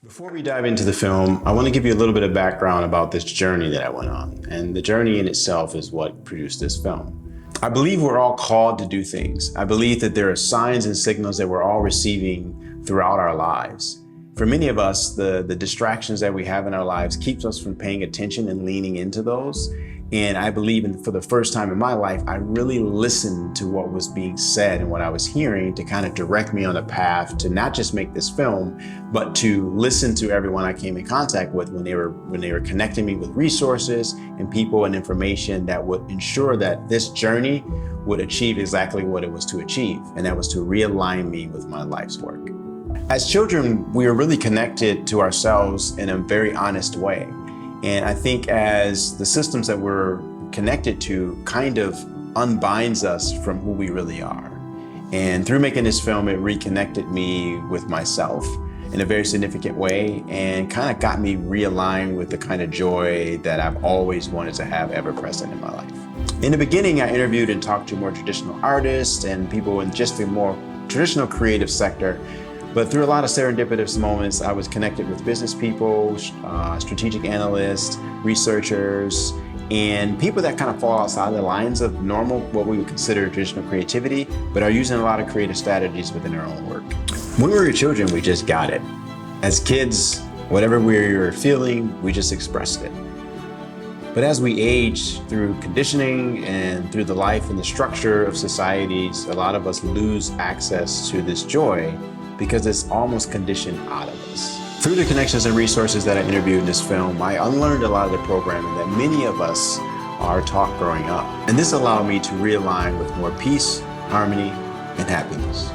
Before we dive into the film, I want to give you a little bit of background about this journey that I went on. And the journey in itself is what produced this film. I believe we're all called to do things. I believe that there are signs and signals that we're all receiving throughout our lives. For many of us, the distractions that we have in our lives keeps us from paying attention and leaning into those. And I believe for the first time in my life, I really listened to what was being said and what I was hearing to kind of direct me on a path to not just make this film, but to listen to everyone I came in contact with when they were connecting me with resources and people and information that would ensure that this journey would achieve exactly what it was to achieve, and that was to realign me with my life's work. As children, we are really connected to ourselves in a very honest way. And I think as the systems that we're connected to kind of unbinds us from who we really are. And through making this film, it reconnected me with myself in a very significant way and kind of got me realigned with the kind of joy that I've always wanted to have ever present in my life. In the beginning, I interviewed and talked to more traditional artists and people in just the more traditional creative sector. But through a lot of serendipitous moments, I was connected with business people, strategic analysts, researchers, and people that kind of fall outside the lines of normal, what we would consider traditional creativity, but are using a lot of creative strategies within their own work. When we were children, we just got it. As kids, whatever we were feeling, we just expressed it. But as we age through conditioning and through the life and the structure of societies, a lot of us lose access to this joy because it's almost conditioned out of us. Through the connections and resources that I interviewed in this film, I unlearned a lot of the programming that many of us are taught growing up. And this allowed me to realign with more peace, harmony, and happiness.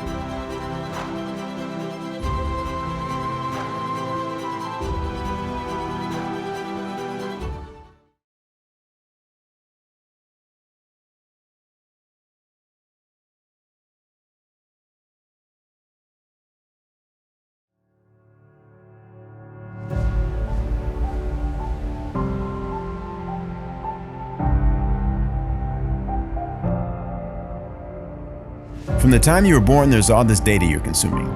From the time you were born, there's all this data you're consuming,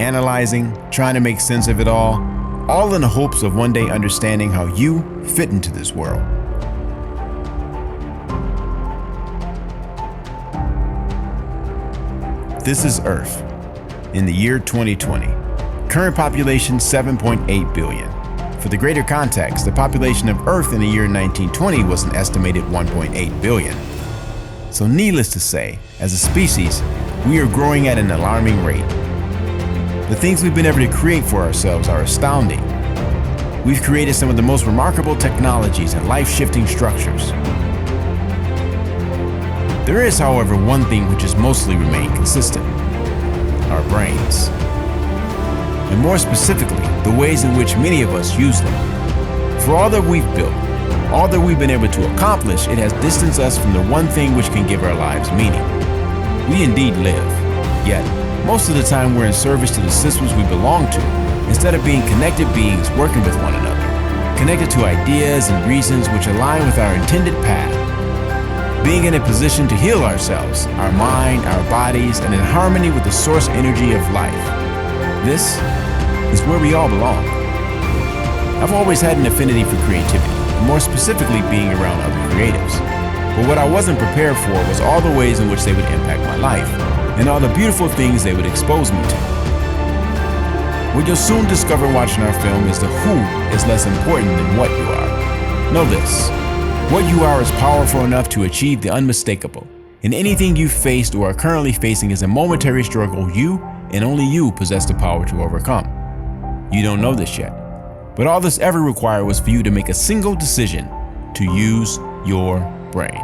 analyzing, trying to make sense of it all in the hopes of one day understanding how you fit into this world. This is Earth in the year 2020. Current population 7.8 billion. For the greater context, the population of Earth in the year 1920 was an estimated 1.8 billion. So needless to say, as a species, we are growing at an alarming rate. The things we've been able to create for ourselves are astounding. We've created some of the most remarkable technologies and life-shifting structures. There is, however, one thing which has mostly remained consistent: our brains. And more specifically, the ways in which many of us use them. For all that we've built, all that we've been able to accomplish, it has distanced us from the one thing which can give our lives meaning. We indeed live, yet most of the time we're in service to the systems we belong to, instead of being connected beings working with one another, connected to ideas and reasons which align with our intended path, being in a position to heal ourselves, our mind, our bodies, and in harmony with the source energy of life. This is where we all belong. I've always had an affinity for creativity, and more specifically being around other creatives. But what I wasn't prepared for was all the ways in which they would impact my life, and all the beautiful things they would expose me to. What you'll soon discover watching our film is the who is less important than what you are. Know this: what you are is powerful enough to achieve the unmistakable, and anything you've faced or are currently facing is a momentary struggle you and only you possess the power to overcome. You don't know this yet, but all this ever required was for you to make a single decision to use your brain.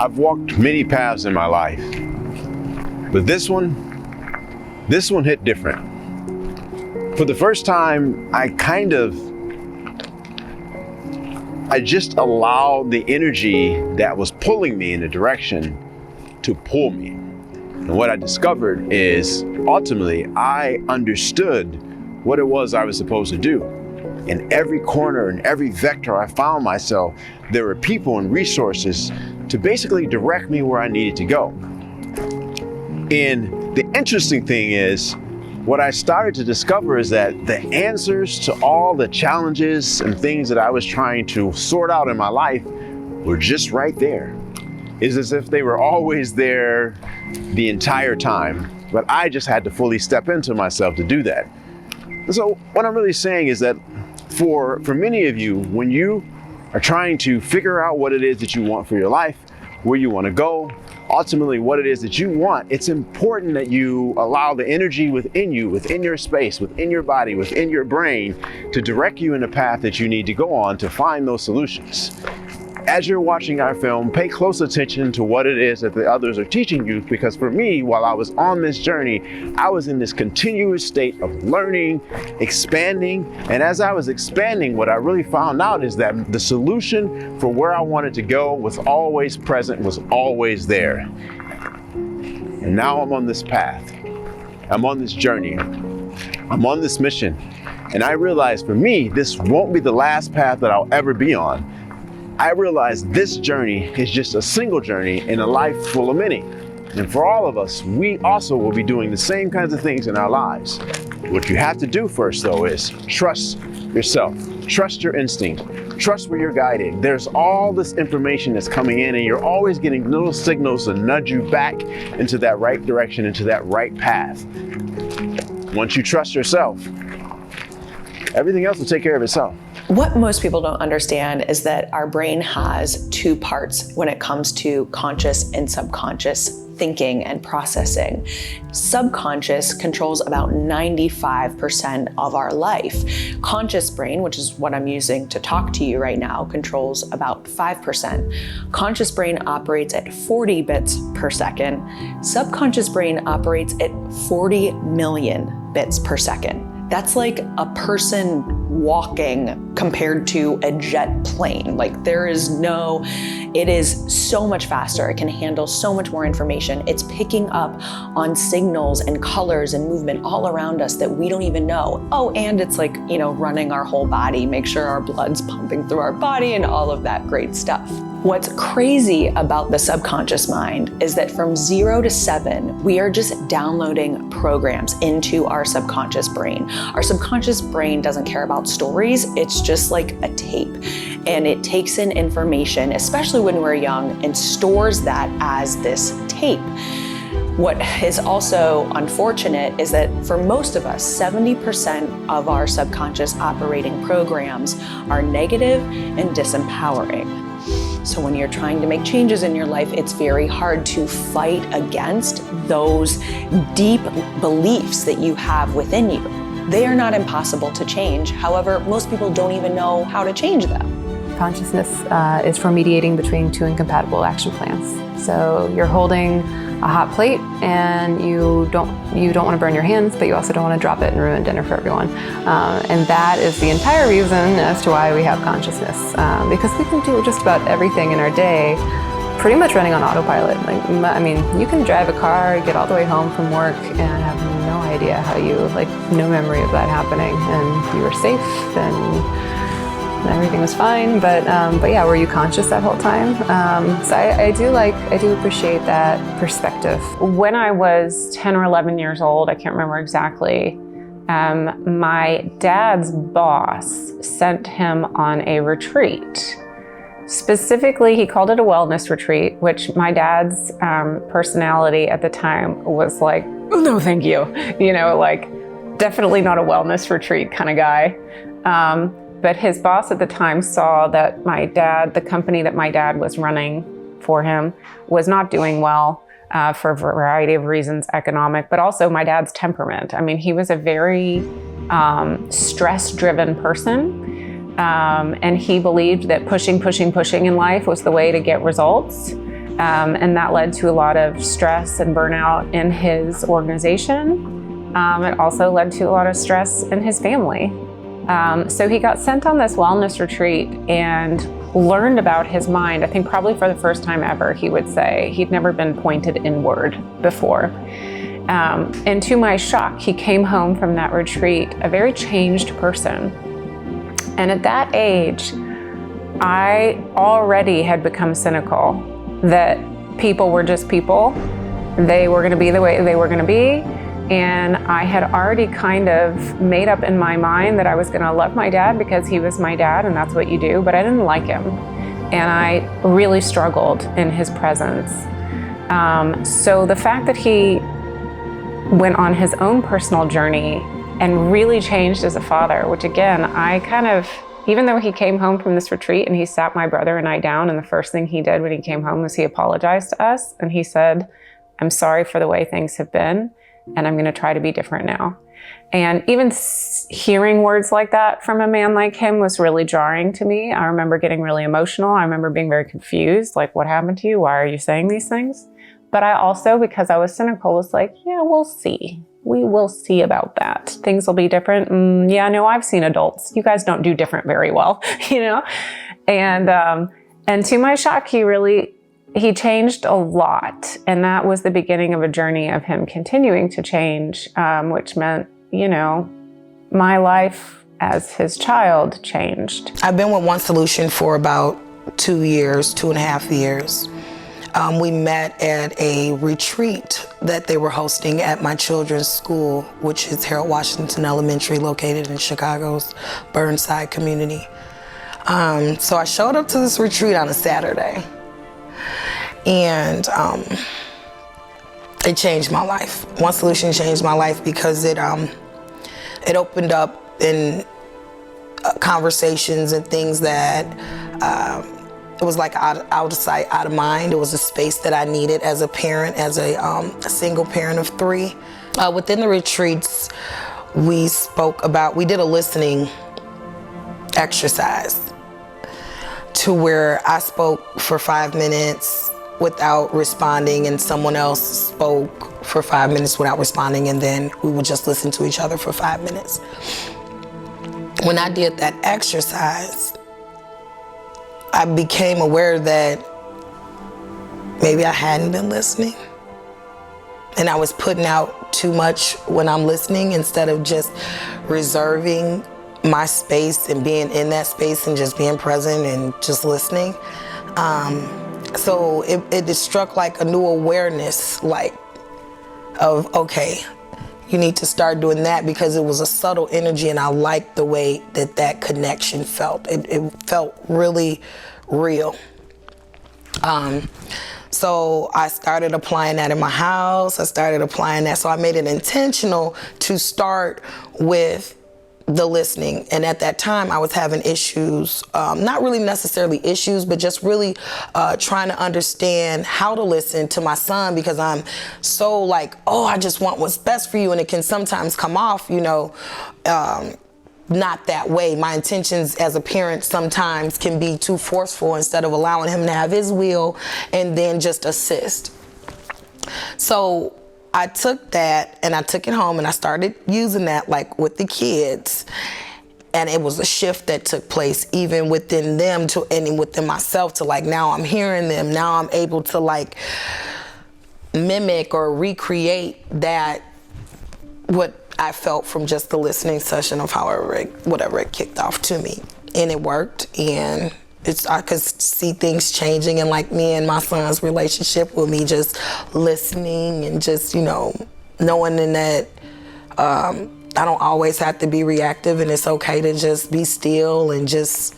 I've walked many paths in my life, but this one This one hit different. For the first time, I just allowed the energy that was pulling me in a direction to pull me. And what I discovered is ultimately I understood what it was I was supposed to do. In every corner and every vector I found myself, there were people and resources to basically direct me where I needed to go. And the interesting thing is, what I started to discover is that the answers to all the challenges and things that I was trying to sort out in my life were just right there. It's as if they were always there the entire time, but I just had to fully step into myself to do that. And so what I'm really saying is that for many of you, when you are trying to figure out what it is that you want for your life, where you want to go, ultimately what it is that you want, it's important that you allow the energy within you, within your space, within your body, within your brain, to direct you in the path that you need to go on to find those solutions. As you're watching our film, pay close attention to what it is that the others are teaching you, because for me, while I was on this journey, I was in this continuous state of learning, expanding, and as I was expanding, what I really found out is that the solution for where I wanted to go was always present, was always there. And now I'm on this path. I'm on this journey. I'm on this mission. And I realize for me, this won't be the last path that I'll ever be on. I realize this journey is just a single journey in a life full of many. And for all of us, we also will be doing the same kinds of things in our lives. What you have to do first, though, is trust yourself, trust your instinct, trust where you're guided. There's all this information that's coming in, and you're always getting little signals to nudge you back into that right direction, into that right path. Once you trust yourself, everything else will take care of itself. What most people don't understand is that our brain has two parts when it comes to conscious and subconscious thinking and processing. Subconscious controls about 95% of our life. Conscious brain, which is what I'm using to talk to you right now, controls about 5%. Conscious brain operates at 40 bits per second. Subconscious brain operates at 40 million bits per second. That's like a person walking compared to a jet plane. Like it is so much faster. It can handle so much more information. It's picking up on signals and colors and movement all around us that we don't even know. Oh, and it's like, running our whole body, make sure our blood's pumping through our body and all of that great stuff. What's crazy about the subconscious mind is that from 0 to 7, we are just downloading programs into our subconscious brain. Our subconscious brain doesn't care about stories. It's just like a tape. And it takes in information, especially when we're young, and stores that as this tape. What is also unfortunate is that for most of us, 70% of our subconscious operating programs are negative and disempowering. So when you're trying to make changes in your life, it's very hard to fight against those deep beliefs that you have within you. They are not impossible to change. However, most people don't even know how to change them. Consciousness is for mediating between two incompatible action plans. So you're holding a hot plate and you don't want to burn your hands, but you also don't want to drop it and ruin dinner for everyone. And that is the entire reason as to why we have consciousness, because we can do just about everything in our day pretty much running on autopilot. You can drive a car, get all the way home from work, and have no idea how no memory of that happening, and you were safe and everything was fine, but yeah, were you conscious that whole time? So I do appreciate that perspective. When I was 10 or 11 years old, I can't remember exactly, my dad's boss sent him on a retreat. Specifically, he called it a wellness retreat, which my dad's personality at the time was like, oh, no, thank you. Definitely not a wellness retreat kind of guy. But his boss at the time saw that the company that my dad was running for him, was not doing well for a variety of reasons, economic, but also my dad's temperament. He was a very stress-driven person, and he believed that pushing in life was the way to get results. And that led to a lot of stress and burnout in his organization. It also led to a lot of stress in his family. So he got sent on this wellness retreat and learned about his mind. I think probably for the first time ever, he would say. He'd never been pointed inward before. And to my shock, he came home from that retreat a very changed person. And at that age, I already had become cynical that people were just people. They were going to be the way they were going to be. And I had already kind of made up in my mind that I was going to love my dad because he was my dad and that's what you do, but I didn't like him. And I really struggled in his presence. So the fact that he went on his own personal journey and really changed as a father, which again, I kind of, even though he came home from this retreat and he sat my brother and I down, and the first thing he did when he came home was he apologized to us and he said, "I'm sorry for the way things have been, and I'm going to try to be different now." And even hearing words like that from a man like him was really jarring to me. I remember getting really emotional. I remember being very confused, like, what happened to you? Why are you saying these things? But I also, because I was cynical, was like, yeah, we'll see. We will see about that. Things will be different. Yeah, no, I've seen adults. You guys don't do different very well, you know? And to my shock, he changed a lot. And that was the beginning of a journey of him continuing to change, which meant, you know, my life as his child changed. I've been with One Solution for about 2 years, 2.5 years. We met at a retreat that they were hosting at my children's school, which is Harold Washington Elementary, located in Chicago's Burnside community. So I showed up to this retreat on a Saturday, and it changed my life. One Solution changed my life because it opened up in conversations and things that it was like out of sight, out of mind. It was a space that I needed as a parent, as a single parent of 3. Within the retreats, we did a listening exercise to where I spoke for 5 minutes without responding, and someone else spoke for 5 minutes without responding, and then we would just listen to each other for 5 minutes. When I did that exercise, I became aware that maybe I hadn't been listening, and I was putting out too much when I'm listening instead of just reserving my space and being in that space and just being present and just listening. So it struck like a new awareness, like of, okay, you need to start doing that, because it was a subtle energy and I liked the way that connection felt. It felt really real. So I started applying that in my house. I started applying that. So I made it intentional to start with the listening. And at that time I was having issues, not really necessarily issues, but just really trying to understand how to listen to my son, because I'm so like, oh, I just want what's best for you. And it can sometimes come off, you know, not that way. My intentions as a parent sometimes can be too forceful instead of allowing him to have his will and then just assist. So I took that and I took it home and I started using that like with the kids. And it was a shift that took place even within them and within myself, to like, now I'm hearing them. Now I'm able to like mimic or recreate that, what I felt from just the listening session of whatever it kicked off to me. And it worked, and I could see things changing, and like me and my son's relationship with me just listening and just, you know, knowing that I don't always have to be reactive and it's okay to just be still and just.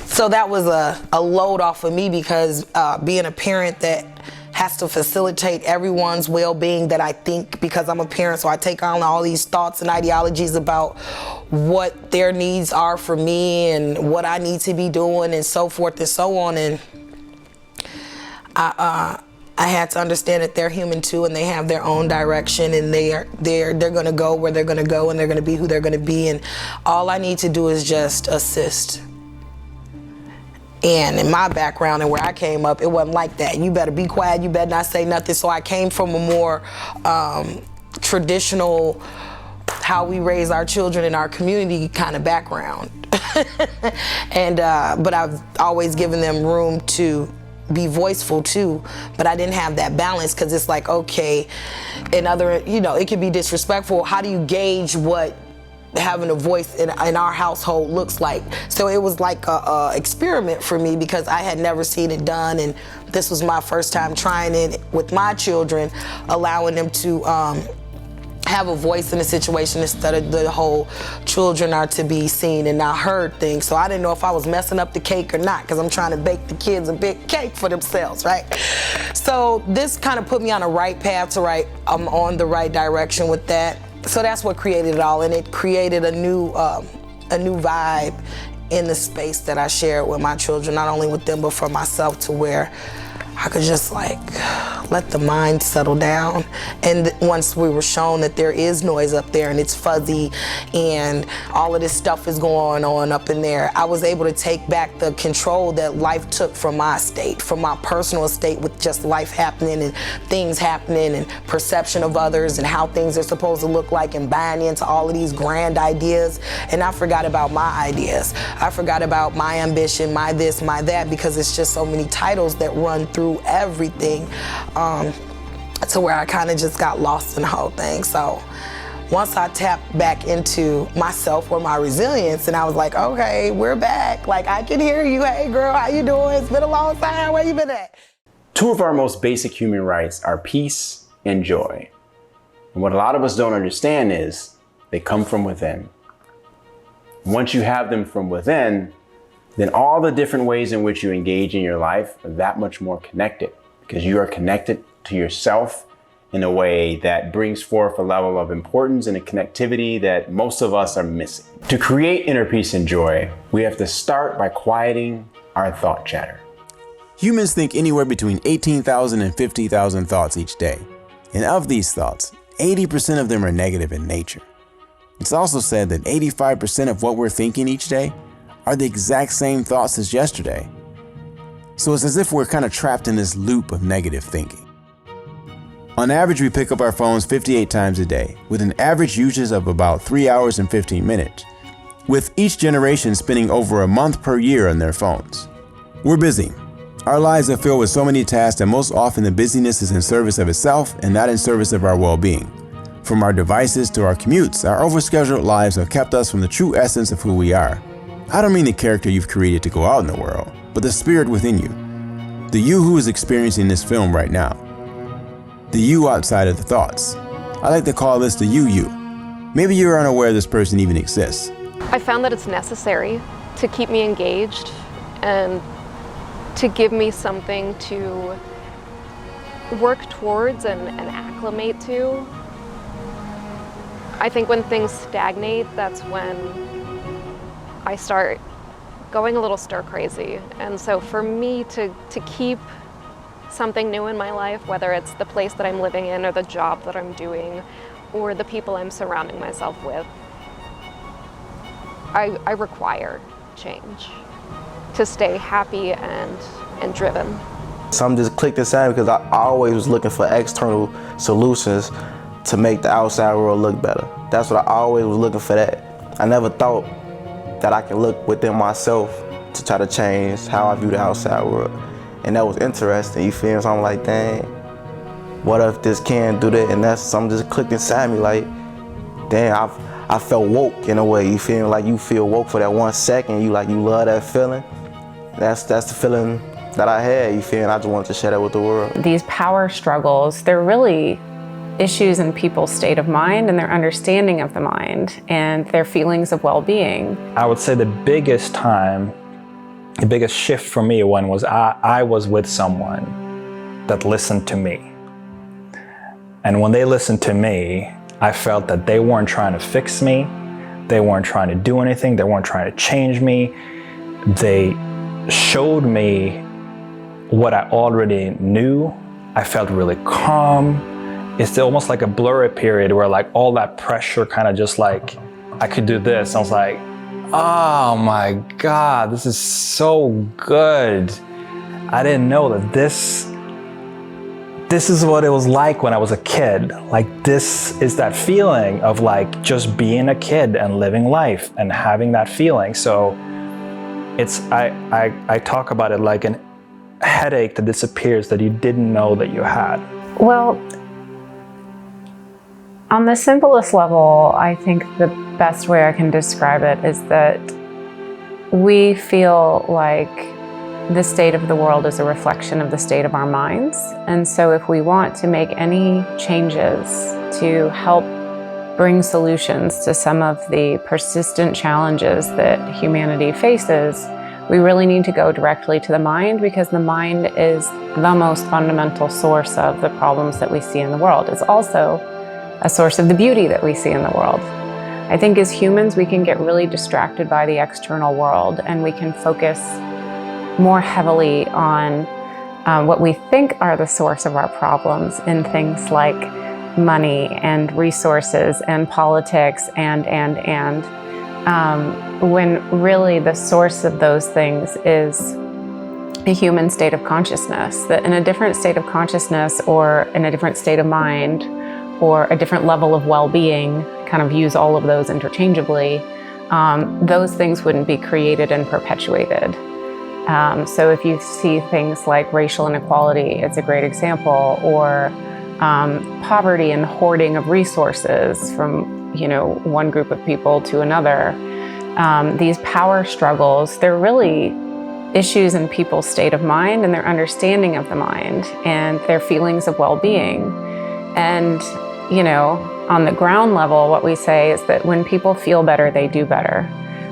So that was a load off of me, because being a parent that has to facilitate everyone's well-being, that I think, because I'm a parent, so I take on all these thoughts and ideologies about what their needs are for me and what I need to be doing and so forth and so on. And I had to understand that they're human too, and they have their own direction, and they're going to go where they're going to go, and they're going to be who they're going to be, and all I need to do is just assist. And in my background and where I came up, it wasn't like that. You better be quiet, you better not say nothing. So I came from a more traditional, how we raise our children in our community kind of background. But I've always given them room to be voiceful too, but I didn't have that balance, because it's like, okay, it can be disrespectful. How do you gauge what having a voice in our household looks like? So it was like a experiment for me, because I had never seen it done, and this was my first time trying it with my children, allowing them to have a voice in the situation instead of the whole children are to be seen and not heard thing. So I didn't know if I was messing up the cake or not, because I'm trying to bake the kids a big cake for themselves, right? So this kind of put me on the right path I'm on the right direction with that. So that's what created it all, and it created a new vibe in the space that I share with my children, not only with them but for myself, to where I could just like let the mind settle down. And once we were shown that there is noise up there and it's fuzzy and all of this stuff is going on up in there, I was able to take back the control that life took from my estate, from my personal estate, with just life happening and things happening and perception of others and how things are supposed to look like, and buying into all of these grand ideas. And I forgot about my ideas. I forgot about my ambition, my this, my that, because it's just so many titles that run through everything, to where I kind of just got lost in the whole thing. So once I tapped back into myself or my resilience, and I was like, okay, we're back. Like, I can hear you. Hey girl, how you doing? It's been a long time. Where you been at? Two of our most basic human rights are peace and joy. And what a lot of us don't understand is they come from within. Once you have them from within, then all the different ways in which you engage in your life are that much more connected, because you are connected to yourself in a way that brings forth a level of importance and a connectivity that most of us are missing. To create inner peace and joy, we have to start by quieting our thought chatter. Humans think anywhere between 18,000 and 50,000 thoughts each day. And of these thoughts, 80% of them are negative in nature. It's also said that 85% of what we're thinking each day are the exact same thoughts as yesterday. So it's as if we're kind of trapped in this loop of negative thinking. On average, we pick up our phones 58 times a day, with an average usage of about 3 hours and 15 minutes, with each generation spending over a month per year on their phones. We're busy. Our lives are filled with so many tasks, and most often the busyness is in service of itself and not in service of our well-being. From our devices to our commutes, our overscheduled lives have kept us from the true essence of who we are. I don't mean the character you've created to go out in the world, but the spirit within you. The you who is experiencing this film right now. The you outside of the thoughts. I like to call this the you. Maybe you're unaware this person even exists. I found that it's necessary to keep me engaged and to give me something to work towards and acclimate to. I think when things stagnate, that's when I start going a little stir crazy. And so for me to keep something new in my life, whether it's the place that I'm living in or the job that I'm doing or the people I'm surrounding myself with, I require change to stay happy and driven. Something just clicked inside because I always was looking for external solutions to make the outside world look better. That's what I always was looking for that. I never thought that I can look within myself to try to change how I view the outside world. And that was interesting, you feel me? So I'm like, dang, what if this can do that? And that's something just clicked inside me like, dang, I felt woke in a way, you feel me? Like you feel woke for that 1 second, you love that feeling. That's the feeling that I had, you feel me? And I just wanted to share that with the world. These power struggles, they're really issues in people's state of mind and their understanding of the mind and their feelings of well-being. I would say the biggest shift for me when I was with someone that listened to me. And when they listened to me, I felt that they weren't trying to fix me. They weren't trying to do anything. They weren't trying to change me. They showed me what I already knew. I felt really calm. It's almost like a blurry period where like all that pressure kind of just like, I could do this. I was like, oh my God, this is so good. I didn't know that this this is what it was like when I was a kid. Like, this is that feeling of like just being a kid and living life and having that feeling. So it's, I talk about it like a headache that disappears that you didn't know that you had. Well, on the simplest level, I think the best way I can describe it is that we feel like the state of the world is a reflection of the state of our minds. And so if we want to make any changes to help bring solutions to some of the persistent challenges that humanity faces, we really need to go directly to the mind, because the mind is the most fundamental source of the problems that we see in the world. It's also a source of the beauty that we see in the world. I think as humans, we can get really distracted by the external world, and we can focus more heavily on what we think are the source of our problems in things like money and resources and politics and when really the source of those things is a human state of consciousness. That in a different state of consciousness, or in a different state of mind, or a different level of well-being, kind of use all of those interchangeably, those things wouldn't be created and perpetuated. So if you see things like racial inequality, it's a great example, or poverty and hoarding of resources from, one group of people to another. These power struggles, they're really issues in people's state of mind and their understanding of the mind and their feelings of well-being. And, on the ground level, what we say is that when people feel better, they do better.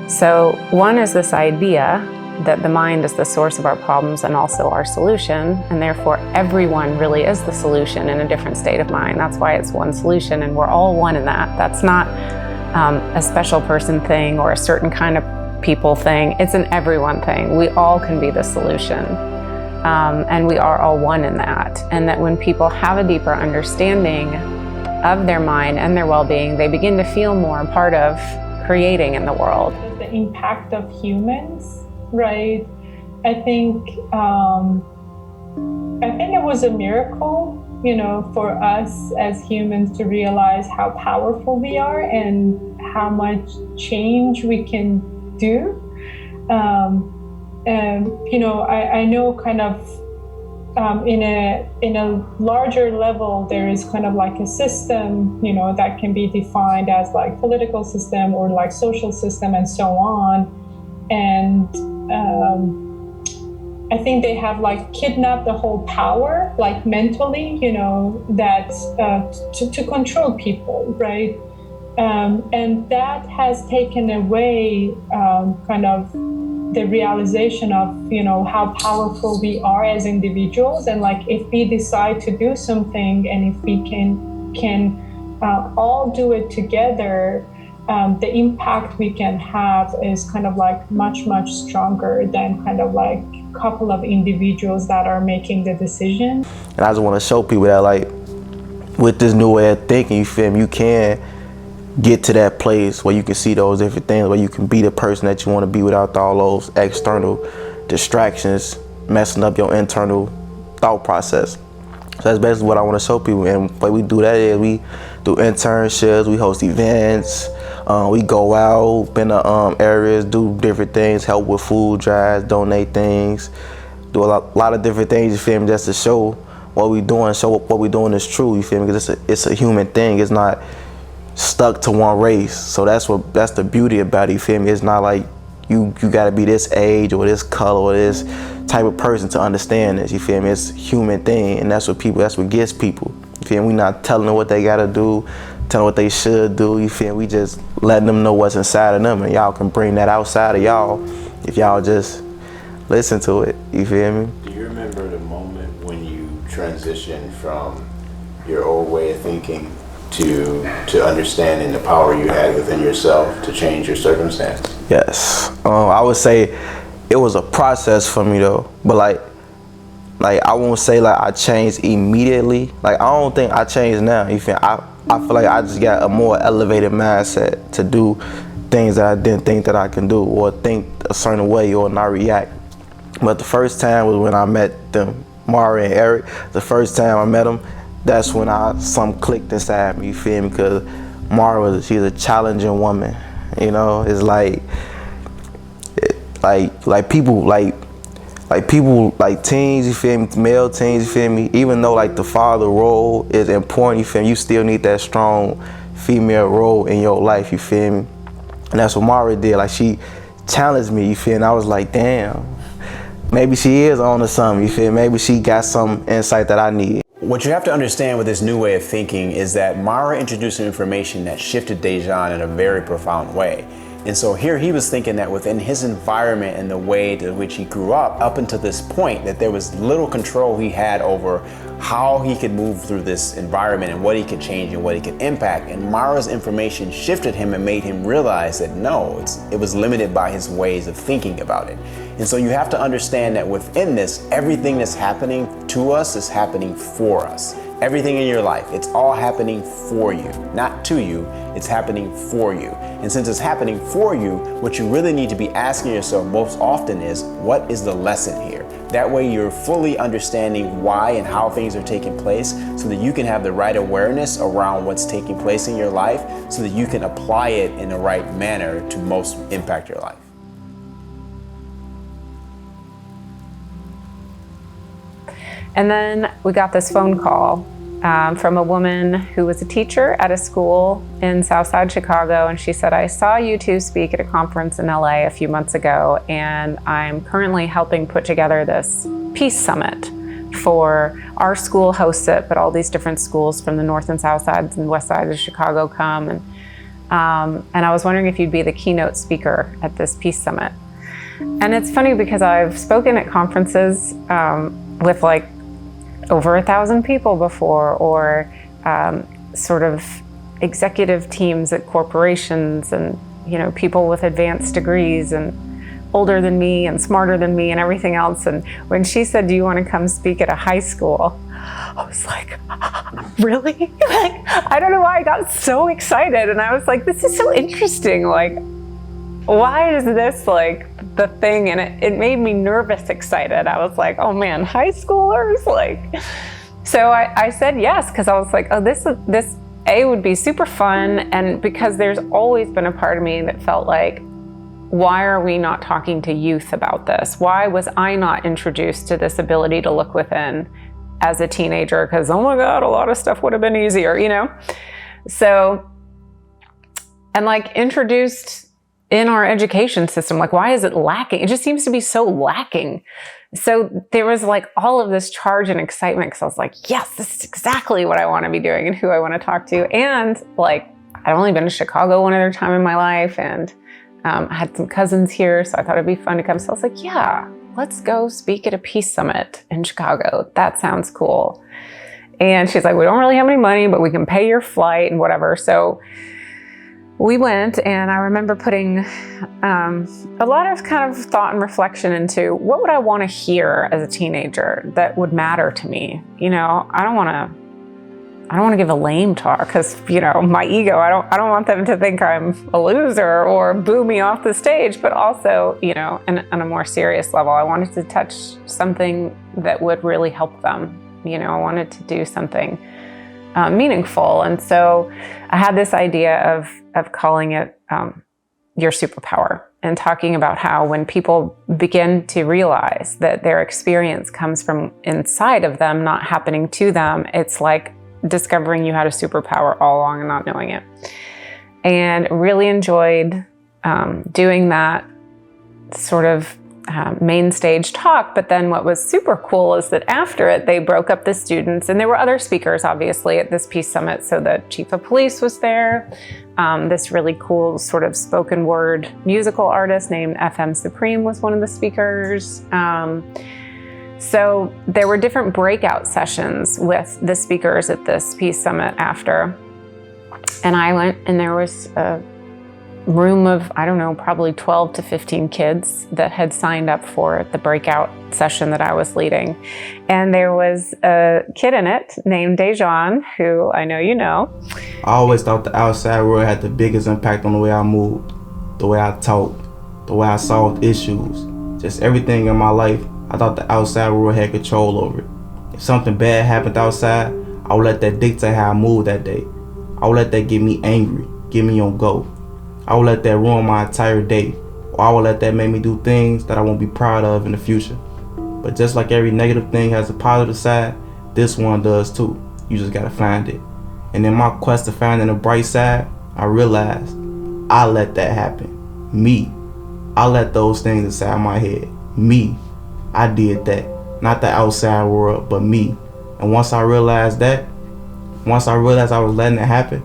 So one is this idea that the mind is the source of our problems and also our solution, and therefore everyone really is the solution in a different state of mind. That's why it's one solution, and we're all one in that. That's not a special person thing or a certain kind of people thing. It's an everyone thing. We all can be the solution, and we are all one in that. And that when people have a deeper understanding of their mind and their well-being, they begin to feel more a part of creating in the world. The impact of humans, right? I think it was a miracle, for us as humans to realize how powerful we are and how much change we can do. I know kind of in a larger level, there is kind of like a system, that can be defined as like political system or like social system and so on. And I think they have like kidnapped the whole power, like mentally, that to control people, right? And that has taken away kind of the realization of, how powerful we are as individuals. And like, if we decide to do something and if we can all do it together, the impact we can have is kind of like much, much stronger than kind of like a couple of individuals that are making the decision. And I just want to show people that, like, with this new way of thinking, you feel me, you can get to that place where you can see those different things, where you can be the person that you want to be without all those external distractions messing up your internal thought process. So that's basically what I want to show people. And the way we do that is we do internships, we host events, we go out in the areas, do different things, help with food drives, donate things, do a lot of different things, you feel me, just to show what we doing, show what we doing is true, you feel me, because it's a human thing. It's not stuck to one race. So that's the beauty about it, you feel me. It's not like you gotta be this age or this color or this type of person to understand this, you feel me. It's a human thing, and that's what gets people, you feel me. We not telling them what they gotta do, telling them what they should do, you feel me. We just letting them know what's inside of them, and y'all can bring that outside of y'all if y'all just listen to it, you feel me. Do you remember the moment when you transitioned from your old way of thinking to understanding the power you had within yourself to change your circumstance? Yes, I would say it was a process for me though, but like I won't say like I changed immediately. Like, I don't think I changed now, you feel me? I feel like I just got a more elevated mindset to do things that I didn't think that I can do, or think a certain way or not react. But the first time was when I met Mara and Eric, the first time I met them, that's when something clicked inside me, you feel me? Because Mara, she's a challenging woman, you know? It's like people, like teens, you feel me? Male teens, you feel me? Even though like the father role is important, you feel me? You still need that strong female role in your life, you feel me? And that's what Mara did. Like, she challenged me, you feel me? And I was like, damn, maybe she is on to something, you feel me? Maybe she got some insight that I need. What you have to understand with this new way of thinking is that Mara introduced some information that shifted Dejan in a very profound way. And so here he was thinking that within his environment and the way to which he grew up until this point, that there was little control he had over how he could move through this environment and what he could change and what he could impact. And Mara's information shifted him and made him realize that no, it was limited by his ways of thinking about it. And so you have to understand that within this, everything that's happening to us is happening for us. Everything in your life, it's all happening for you, not to you, it's happening for you. And since it's happening for you, what you really need to be asking yourself most often is, what is the lesson here? That way you're fully understanding why and how things are taking place so that you can have the right awareness around what's taking place in your life so that you can apply it in the right manner to most impact your life. And then we got this phone call from a woman who was a teacher at a school in Southside Chicago, and she said, I saw you two speak at a conference in LA a few months ago, and I'm currently helping put together this peace summit for our school hosts it, but all these different schools from the north and south sides and west side of Chicago come, and I was wondering if you'd be the keynote speaker at this peace summit. And it's funny because I've spoken at conferences with like over 1,000 people before, or sort of executive teams at corporations, and people with advanced degrees and older than me and smarter than me and everything else. And when she said, do you want to come speak at a high school? I was like, really? Like, I don't know why I got so excited. And I was like, this is so interesting. Like, why is this like the thing? And it made me nervous excited. I was like, oh man, high schoolers? Like, so I said yes, because I was like, oh, this would be super fun. And because there's always been a part of me that felt like, why are we not talking to youth about this? Why was I not introduced to this ability to look within as a teenager? Because, oh my God, a lot of stuff would have been easier, So, and like introduced in our education system, like, why is it lacking? It just seems to be so lacking. So there was like all of this charge and excitement, because I was like, yes, this is exactly what I want to be doing and who I want to talk to. And like, I'd only been to Chicago one other time in my life, and I had some cousins here, so I thought it'd be fun to come. So I was like, yeah, let's go speak at a peace summit in Chicago. That sounds cool. And she's like, we don't really have any money, but we can pay your flight and whatever. So we went, and I remember putting a lot of kind of thought and reflection into what would I want to hear as a teenager that would matter to me. I don't want to give a lame talk, because my ego. I don't want them to think I'm a loser or boo me off the stage. But also, on a more serious level, I wanted to touch something that would really help them. I wanted to do something meaningful. And so I had this idea of calling it your superpower, and talking about how when people begin to realize that their experience comes from inside of them, not happening to them, it's like discovering you had a superpower all along and not knowing it. And really enjoyed doing that sort of main stage talk. But then what was super cool is that after it, they broke up the students, and there were other speakers obviously at this Peace Summit. So the chief of police was there, this really cool sort of spoken word musical artist named FM Supreme was one of the speakers. So there were different breakout sessions with the speakers at this Peace Summit after. And I went, and there was a room of, I don't know, probably 12 to 15 kids that had signed up for the breakout session that I was leading. And there was a kid in it named Dejan, who I know you know. I always thought the outside world had the biggest impact on the way I moved, the way I talked, the way I solved issues, just everything in my life. I thought the outside world had control over it. something bad happened outside, I would let that dictate how I move that day. I would let that get me angry, get me on go. I would let that ruin my entire day. Or I would let that make me do things that I won't be proud of in the future. But just like every negative thing has a positive side, this one does too. You just gotta find it. And in my quest to finding the bright side, I realized I let that happen. Me. I let those things inside my head. Me. I did that. Not the outside world, but me. And once I realized that, once I realized I was letting it happen,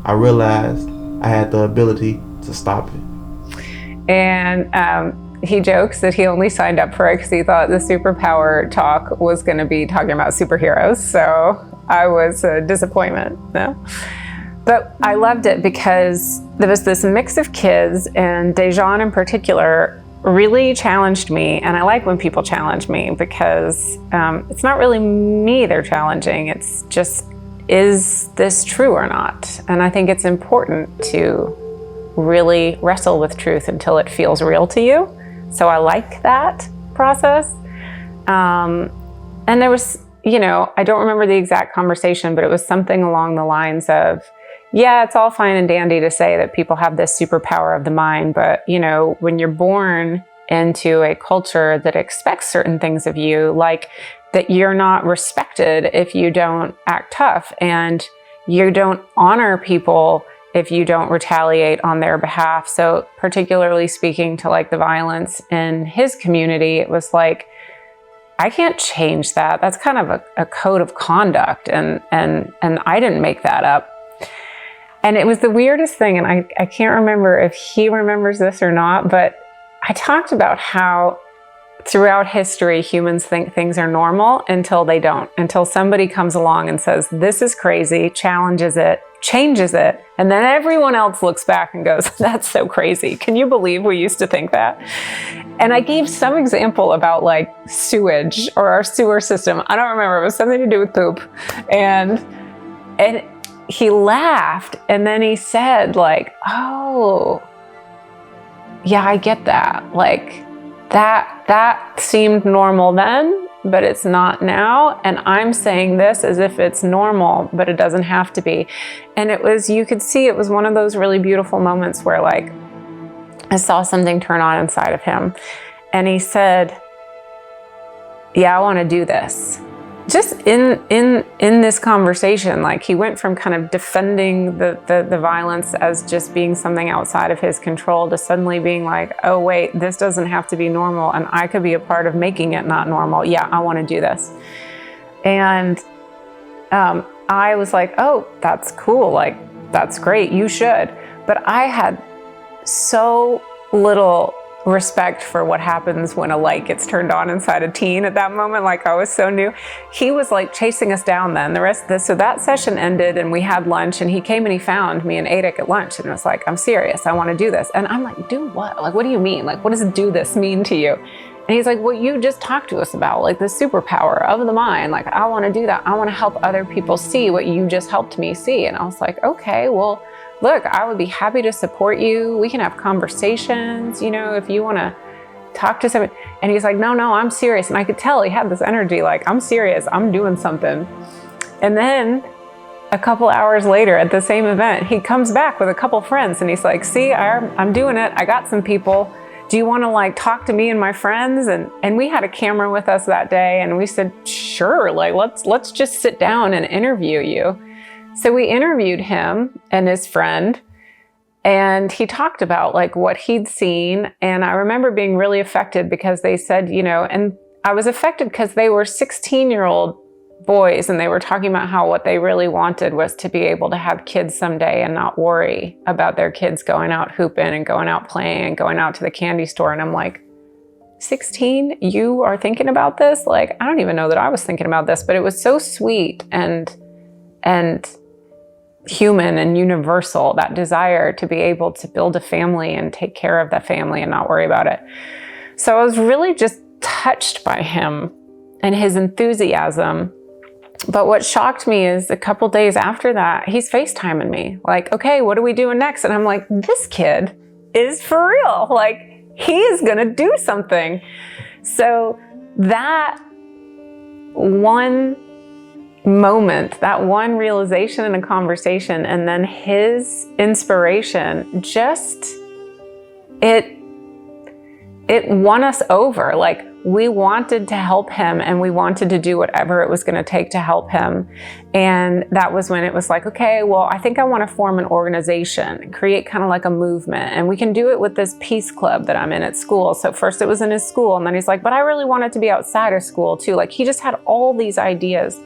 I realized I had the ability to stop it. And he jokes that he only signed up for it because he thought the superpower talk was going to be talking about superheroes. So I was a disappointment. No? But I loved it because there was this mix of kids, and Dejan in particular really challenged me. And I like when people challenge me because it's not really me they're challenging. It's just, is this true or not? And I think it's important to really wrestle with truth until it feels real to you. So I like that process. And there was, I don't remember the exact conversation, but it was something along the lines of, yeah, it's all fine and dandy to say that people have this superpower of the mind, but when you're born into a culture that expects certain things of you, like that you're not respected if you don't act tough, and you don't honor people if you don't retaliate on their behalf. So particularly speaking to like the violence in his community, it was like, I can't change that. That's kind of a code of conduct, and I didn't make that up. And it was the weirdest thing, and I can't remember if he remembers this or not, but I talked about how throughout history, humans think things are normal until they don't, until somebody comes along and says, this is crazy, challenges it, changes it, and then everyone else looks back and goes, that's so crazy. Can you believe we used to think that? And I gave some example about like sewage or our sewer system. I don't remember, it was something to do with poop. And he laughed, and then he said like, oh, yeah, I get that. Like that seemed normal then, but it's not now. And I'm saying this as if it's normal, but it doesn't have to be. And it was, you could see it was one of those really beautiful moments where like, I saw something turn on inside of him. And he said, yeah, I want to do this. Just in this conversation, like he went from kind of defending the violence as just being something outside of his control to suddenly being like, oh wait, this doesn't have to be normal, and I could be a part of making it not normal. Yeah, I want to do this. And I was like, oh, that's cool. Like, that's great. You should. But I had so little respect for what happens when a light gets turned on inside a teen at that moment. Like, I was so new. He was like chasing us down then. The rest of this, so that session ended and we had lunch, and he came and he found me and Adik at lunch and was like, I'm serious, I want to do this. And I'm like, do what? Like, what do you mean? Like, what does do this mean to you? And he's like, well, you just talked to us about like the superpower of the mind. Like, I want to do that. I want to help other people see what you just helped me see. And I was like, okay, well, look, I would be happy to support you. We can have conversations, if you want to talk to somebody. And he's like, no, I'm serious. And I could tell he had this energy, like, I'm serious, I'm doing something. And then a couple hours later at the same event, he comes back with a couple friends and he's like, see, I'm doing it. I got some people. Do you want to like talk to me and my friends? And we had a camera with us that day, and we said, sure, like, let's just sit down and interview you. So we interviewed him and his friend, and he talked about like what he'd seen. And I remember being really affected because they said, and I was affected because they were 16-year-old boys, and they were talking about how what they really wanted was to be able to have kids someday and not worry about their kids going out hooping and going out playing and going out to the candy store. And I'm like, 16, you are thinking about this? Like, I don't even know that I was thinking about this, but it was so sweet and human and universal, that desire to be able to build a family and take care of that family and not worry about it. So I was really just touched by him and his enthusiasm. But what shocked me is a couple days after that, he's FaceTiming me like, okay, what are we doing next? And I'm like, this kid is for real. Like, he is gonna do something. So that one moment, that one realization in a conversation, and then his inspiration, just, it won us over. Like, we wanted to help him and we wanted to do whatever it was going to take to help him. And that was when it was like, okay, well, I think I want to form an organization, create kind of like a movement. And we can do it with this peace club that I'm in at school. So first it was in his school, and then he's like, but I really want it to be outside of school too. Like, he just had all these ideas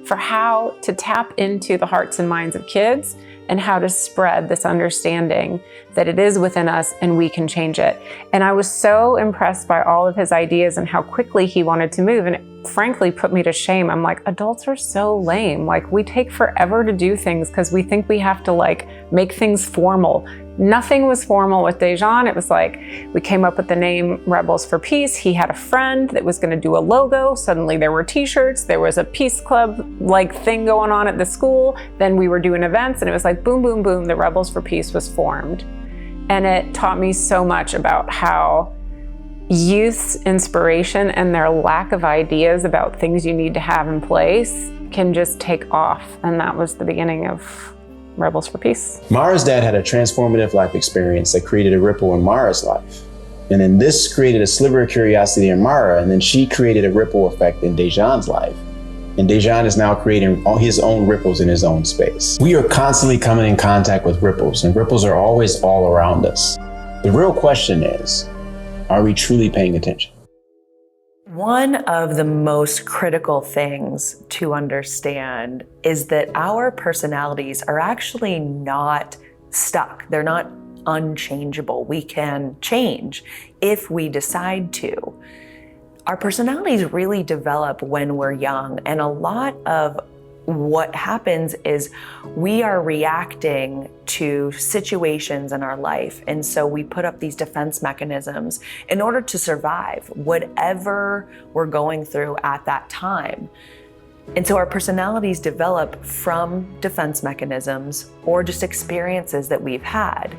for how to tap into the hearts and minds of kids and how to spread this understanding that it is within us and we can change it. And I was so impressed by all of his ideas and how quickly he wanted to move. And it frankly put me to shame. I'm like, adults are so lame. Like, we take forever to do things because we think we have to like make things formal. Nothing was formal with Dejan. It was like, we came up with the name Rebels for Peace. He had a friend that was going to do a logo. Suddenly there were t-shirts. There was a peace club like thing going on at the school. Then we were doing events, and it was like boom, boom, boom. The Rebels for Peace was formed. And it taught me so much about how youth's inspiration and their lack of ideas about things you need to have in place can just take off. And that was the beginning of Rebels for Peace. Mara's dad had a transformative life experience that created a ripple in Mara's life. And then this created a sliver of curiosity in Mara, and then she created a ripple effect in Dejan's life. And Dejan is now creating all his own ripples in his own space. We are constantly coming in contact with ripples, and ripples are always all around us. The real question is, are we truly paying attention? One of the most critical things to understand is that our personalities are actually not stuck. They're not unchangeable. We can change if we decide to. Our personalities really develop when we're young, and a lot of what happens is we are reacting to situations in our life. And so we put up these defense mechanisms in order to survive whatever we're going through at that time. And so our personalities develop from defense mechanisms or just experiences that we've had.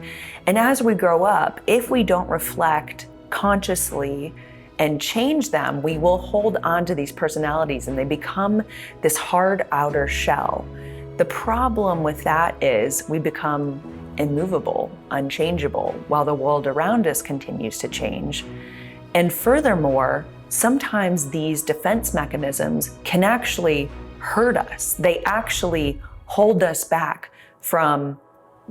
And as we grow up, if we don't reflect consciously and change them, we will hold on to these personalities and they become this hard outer shell. The problem with that is we become immovable, unchangeable, while the world around us continues to change. And furthermore, sometimes these defense mechanisms can actually hurt us. They actually hold us back from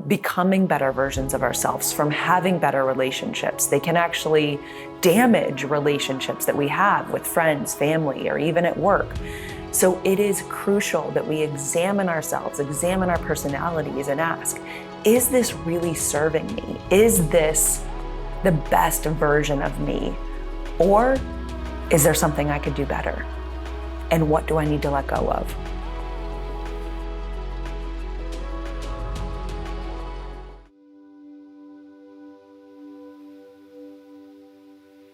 becoming better versions of ourselves, from having better relationships. They can actually damage relationships that we have with friends, family, or even at work. So it is crucial that we examine ourselves, examine our personalities, and ask, is this really serving me? Is this the best version of me? Or is there something I could do better? And what do I need to let go of?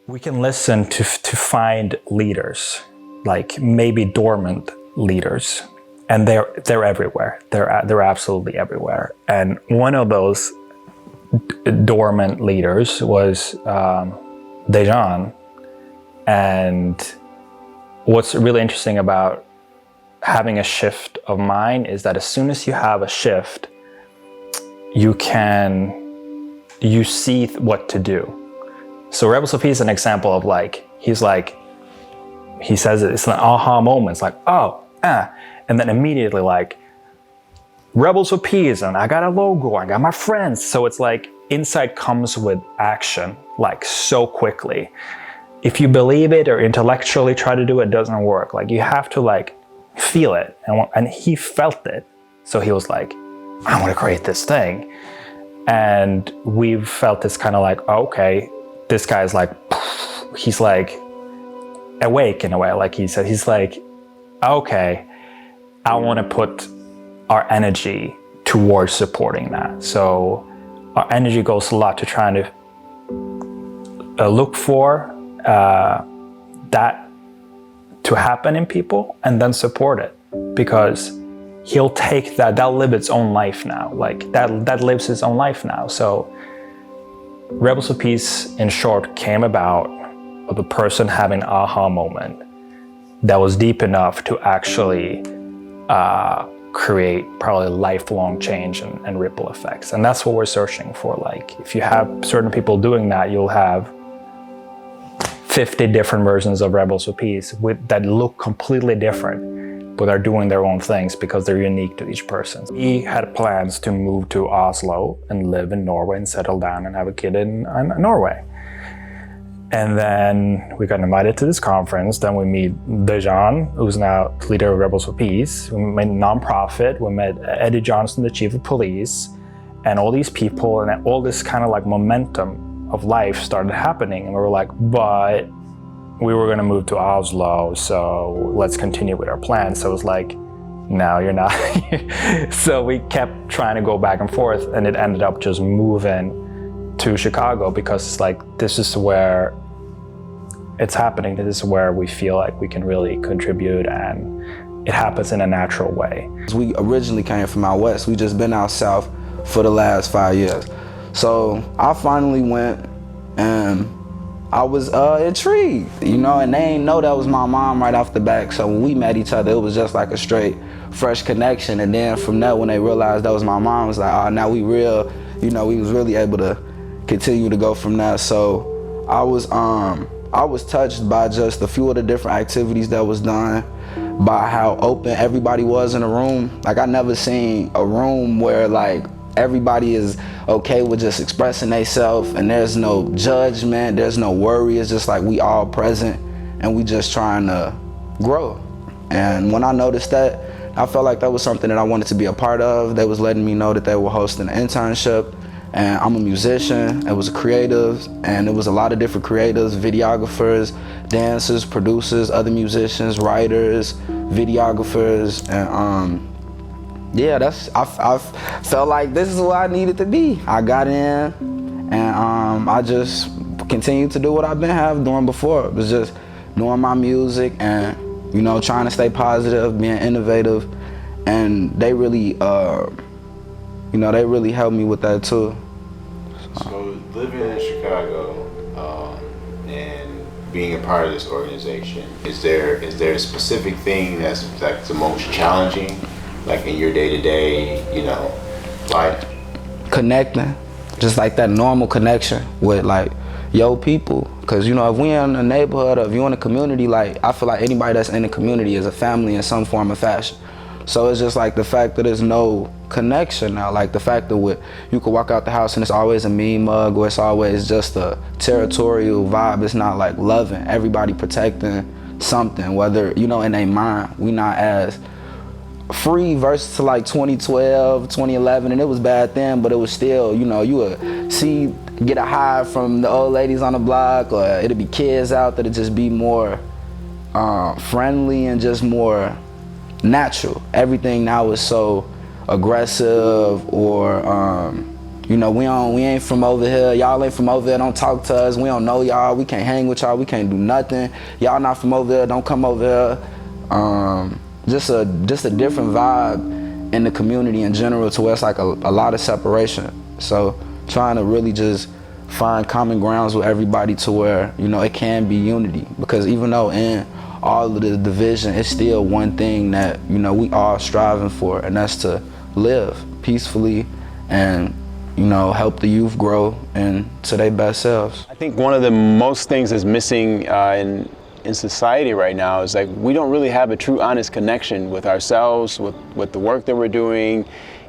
We can listen to find leaders, like maybe dormant leaders, and they're everywhere. They're absolutely everywhere. And one of those dormant leaders was Dejan. And what's really interesting about having a shift of mind is that as soon as you have a shift, you see what to do. So Rebels of Peace is an example of like, he says it's an aha moment. It's like, and then immediately like, Rebels of Peace, and I got a logo, I got my friends. So it's like insight comes with action, like so quickly. If you believe it or intellectually try to do it, it doesn't work. Like you have to like feel it, and he felt it. So he was like, I want to create this thing. And we've felt this kind of like, okay, this guy's like, he's like awake in a way. Like he said, he's like, okay, I want to put our energy towards supporting that. So our energy goes a lot to trying to look for that to happen in people and then support it, because he'll take that'll live its own life now. Like that lives its own life now. So Rebels of Peace, in short, came about of a person having an aha moment, that was deep enough to actually create probably lifelong change and ripple effects. And that's what we're searching for. Like, if you have certain people doing that, you'll have 50 different versions of Rebels for Peace that look completely different, but are doing their own things because they're unique to each person. We had plans to move to Oslo and live in Norway and settle down and have a kid in Norway. And then we got invited to this conference. Then we meet Dejan, who's now leader of Rebels for Peace. We met a nonprofit. We met Eddie Johnson, the chief of police, and all these people, and all this kind of like momentum of life started happening. And we were like, but we were gonna move to Oslo, so let's continue with our plans. So it was like, no, you're not. So we kept trying to go back and forth, and it ended up just moving to Chicago because it's like, this is where it's happening. This is where we feel like we can really contribute, and it happens in a natural way. We originally came from out west. We just been out south for the last 5 years. So I finally went, and I was intrigued, you know, and they ain't know that was my mom right off the back. So when we met each other, it was just like a straight, fresh connection. And then from that, when they realized that was my mom, it was like, oh, now we real, you know, we was really able to continue to go from that. So I was touched by just a few of the different activities that was done, by how open everybody was in the room. Like, I never seen a room where like everybody is okay with just expressing themselves, and there's no judgment, there's no worry. It's just like we all present and we just trying to grow. And when I noticed that, I felt like that was something that I wanted to be a part of. They was letting me know that they were hosting an internship, and I'm a musician. It was creative, and it was a lot of different creatives, videographers, dancers, producers, other musicians, writers, videographers, and yeah, I felt like this is where I needed to be. I got in, and I just continued to do what I've been doing before. It was just doing my music and, you know, trying to stay positive, being innovative, and they really, you know, they really helped me with that too. So living in Chicago and being a part of this organization, is there a specific thing that's like the most challenging, like in your day-to-day, you know, life? Connecting, just like that normal connection with like your people. Cause you know, if we in a neighborhood, or if you in a community, like I feel like anybody that's in the community is a family in some form or fashion. So it's just like the fact that there's no connection now, like the fact that you could walk out the house and it's always a mean mug, or it's always just a territorial vibe. It's not like loving, everybody protecting something, whether, you know, in their mind. We not as free versus to like 2012, 2011, and it was bad then, but it was still, you know, you would get a high from the old ladies on the block, or it'd be kids out that'd just be more friendly and just more natural. Everything now is so aggressive, or you know, we ain't from over here, y'all ain't from over here, don't talk to us, we don't know y'all, we can't hang with y'all, we can't do nothing, y'all not from over here, don't come over here. Just a different vibe in the community in general, to where it's like a lot of separation. So trying to really just find common grounds with everybody, to where, you know, it can be unity. Because even though in all of the division, it's still one thing that, you know, we all striving for, and that's to live peacefully and, you know, help the youth grow into their best selves. I think one of the most things that's missing in society right now is like, we don't really have a true honest connection with ourselves, with the work that we're doing,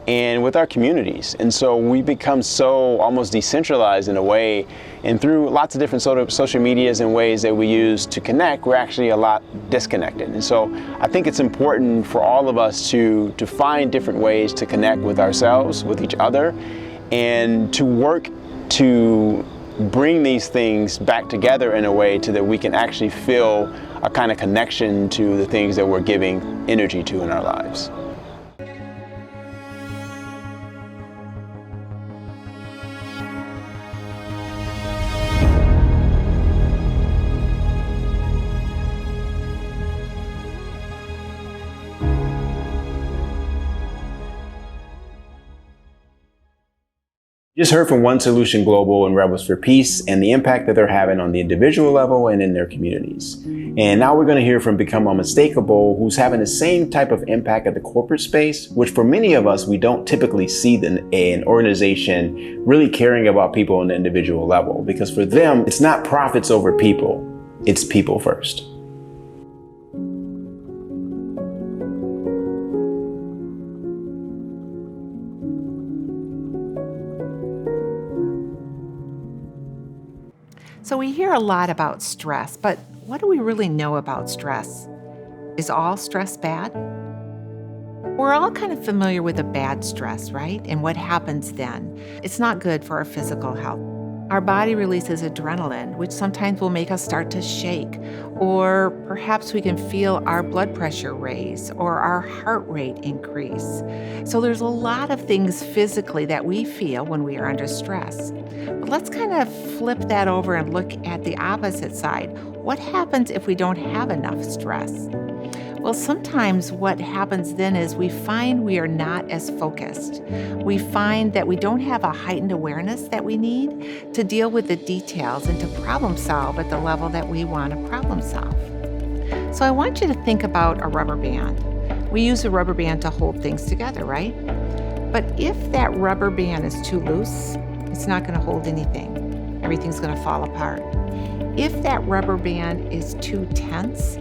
and with our communities. And so we become so almost decentralized in a way, and through lots of different social medias and ways that we use to connect, we're actually a lot disconnected. And so I think it's important for all of us to find different ways to connect with ourselves, with each other, and to work to bring these things back together in a way so that we can actually feel a kind of connection to the things that we're giving energy to in our lives. You just heard from One Solution Global and Rebels for Peace and the impact that they're having on the individual level and in their communities. And now we're going to hear from Become Unmistakable, who's having the same type of impact at the corporate space, which for many of us, we don't typically see an organization really caring about people on the individual level, because for them, it's not profits over people, it's people first. So we hear a lot about stress, but what do we really know about stress? Is all stress bad? We're all kind of familiar with a bad stress, right? And what happens then? It's not good for our physical health. Our body releases adrenaline, which sometimes will make us start to shake, or perhaps we can feel our blood pressure raise or our heart rate increase. So there's a lot of things physically that we feel when we are under stress. But let's kind of flip that over and look at the opposite side. What happens if we don't have enough stress? Well, sometimes what happens then is we find we are not as focused. We find that we don't have a heightened awareness that we need to deal with the details and to problem solve at the level that we want to problem solve. So I want you to think about a rubber band. We use a rubber band to hold things together, right? But if that rubber band is too loose, it's not going to hold anything. Everything's going to fall apart. If that rubber band is too tense,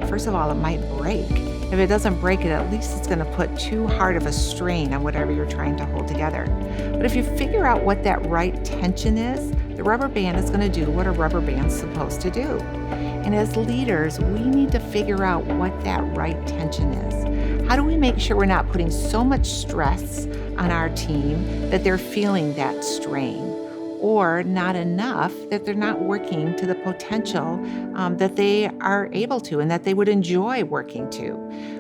first of all, it might break. If it doesn't break it, at least it's going to put too hard of a strain on whatever you're trying to hold together. But if you figure out what that right tension is, the rubber band is going to do what a rubber band's supposed to do. And as leaders, we need to figure out what that right tension is. How do we make sure we're not putting so much stress on our team that they're feeling that strain? Or not enough that they're not working to the potential that they are able to and that they would enjoy working to.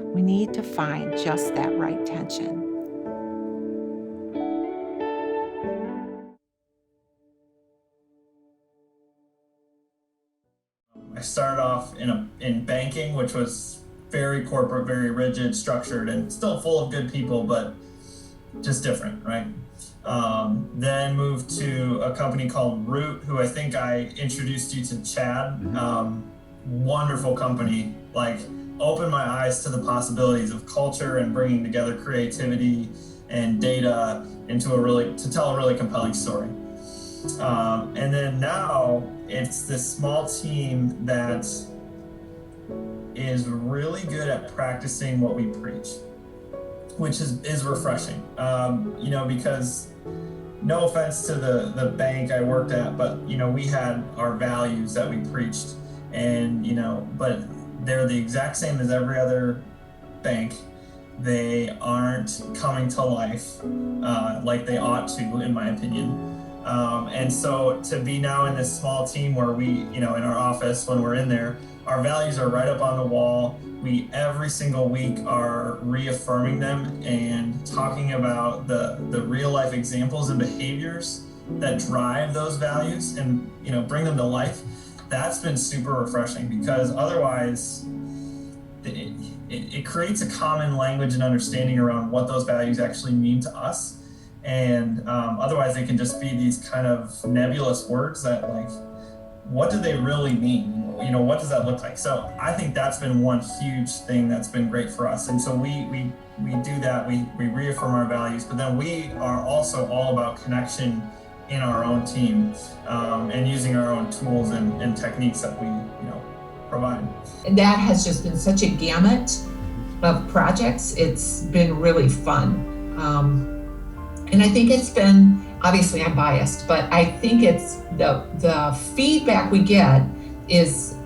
We need to find just that right tension. I started off in banking, which was very corporate, very rigid, structured, and still full of good people, but just different, right? Then moved to a company called Root, who I think I introduced you to Chad. Wonderful company, like opened my eyes to the possibilities of culture and bringing together creativity and data into to tell a really compelling story. And then now it's this small team that is really good at practicing what we preach, which is refreshing, because no offense to the bank I worked at, but, we had our values that we preached and, but they're the exact same as every other bank. They aren't coming to life like they ought to, in my opinion. And so to be now in this small team where we, in our office, when we're in there, our values are right up on the wall. We every single week are reaffirming them and talking about the real life examples and behaviors that drive those values and bring them to life. That's been super refreshing, because otherwise it creates a common language and understanding around what those values actually mean to us. And otherwise they can just be these kind of nebulous words that, like, what do they really mean? What does that look like? So I think that's been one huge thing that's been great for us. And so we do that, we reaffirm our values, but then we are also all about connection in our own team, and using our own tools and techniques that we provide. And that has just been such a gamut of projects. It's been really fun. And I think it's been, obviously I'm biased, but I think it's the feedback we get is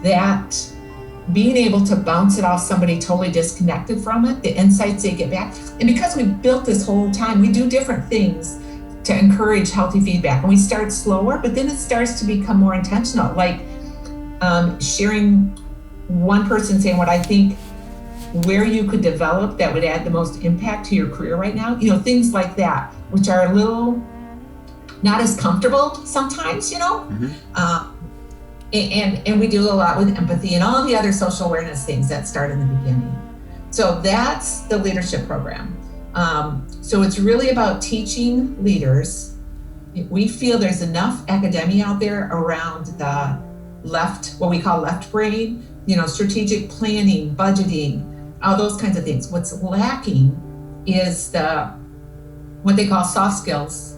that being able to bounce it off somebody totally disconnected from it, the insights they get back. And because we built this whole time, we do different things to encourage healthy feedback. And we start slower, but then it starts to become more intentional. Like sharing one person saying what I think where you could develop that would add the most impact to your career right now, things like that, which are a little not as comfortable sometimes, and we do a lot with empathy and all the other social awareness things that start in the beginning. So that's the leadership program. So it's really about teaching leaders. We feel there's enough academia out there around the left, what we call left brain, strategic planning, budgeting, all those kinds of things. What's lacking is what they call soft skills.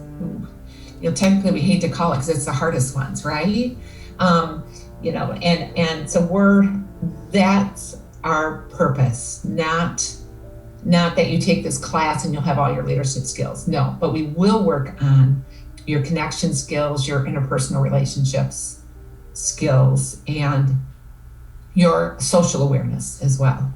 Technically we hate to call it because it's the hardest ones, right? And so that's our purpose, not that you take this class and you'll have all your leadership skills. No, but we will work on your connection skills, your interpersonal relationships skills, and your social awareness as well.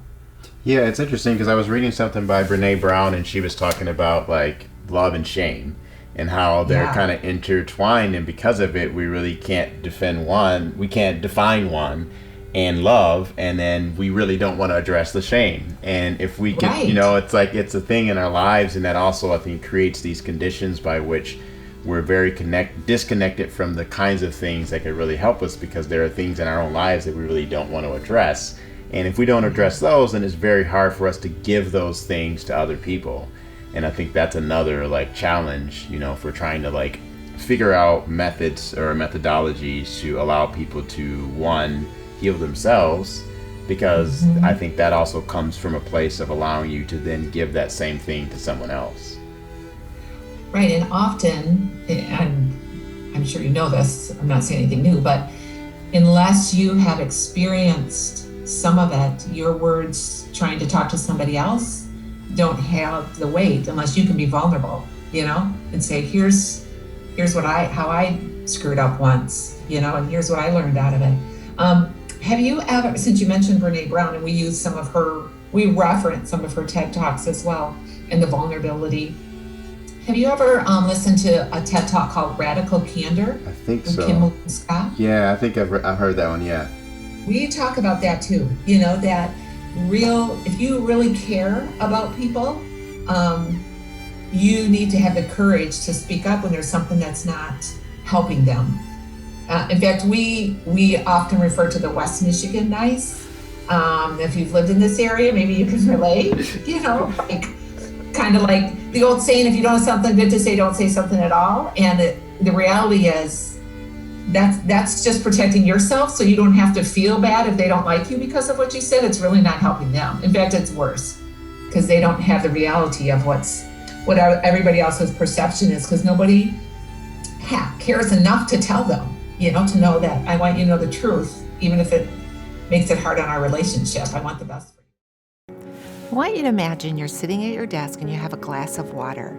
Yeah, it's interesting because I was reading something by Brene Brown, and she was talking about like love and shame and how they're kind of intertwined, and because of it we really can't define one and love, and then we really don't want to address the shame. And if we can, it's like it's a thing in our lives, and that also I think creates these conditions by which we're very disconnected from the kinds of things that could really help us, because there are things in our own lives that we really don't want to address. And if we don't address those, then it's very hard for us to give those things to other people. And I think that's another challenge, if we're trying to figure out methods or methodologies to allow people to, one, heal themselves, because I think that also comes from a place of allowing you to then give that same thing to someone else. Right, and often, and I'm sure you know this, I'm not saying anything new, but unless you have experienced some of it, your words trying to talk to somebody else don't have the weight unless you can be vulnerable, and say, here's how I screwed up once, and here's what I learned out of it. Have you ever, since you mentioned Brene Brown, and we reference some of her TED Talks as well, and the vulnerability. Have you ever listened to a TED Talk called Radical Candor? I think with so. Kim Scott? Yeah, I think I've heard that one, yeah. We talk about that too, that if you really care about people, you need to have the courage to speak up when there's something that's not helping them. In fact, we often refer to the West Michigan nice. If you've lived in this area, maybe you can relate, kind of like the old saying, if you don't have something good to say, don't say something at all. And the reality is that's just protecting yourself, so you don't have to feel bad if they don't like you because of what you said. It's really not helping them. In fact, it's worse, because they don't have the reality of what everybody else's perception is, because nobody cares enough to tell them, to know that I want you to know the truth, even if it makes it hard on our relationship. I want the best for you. I want you to imagine you're sitting at your desk and you have a glass of water.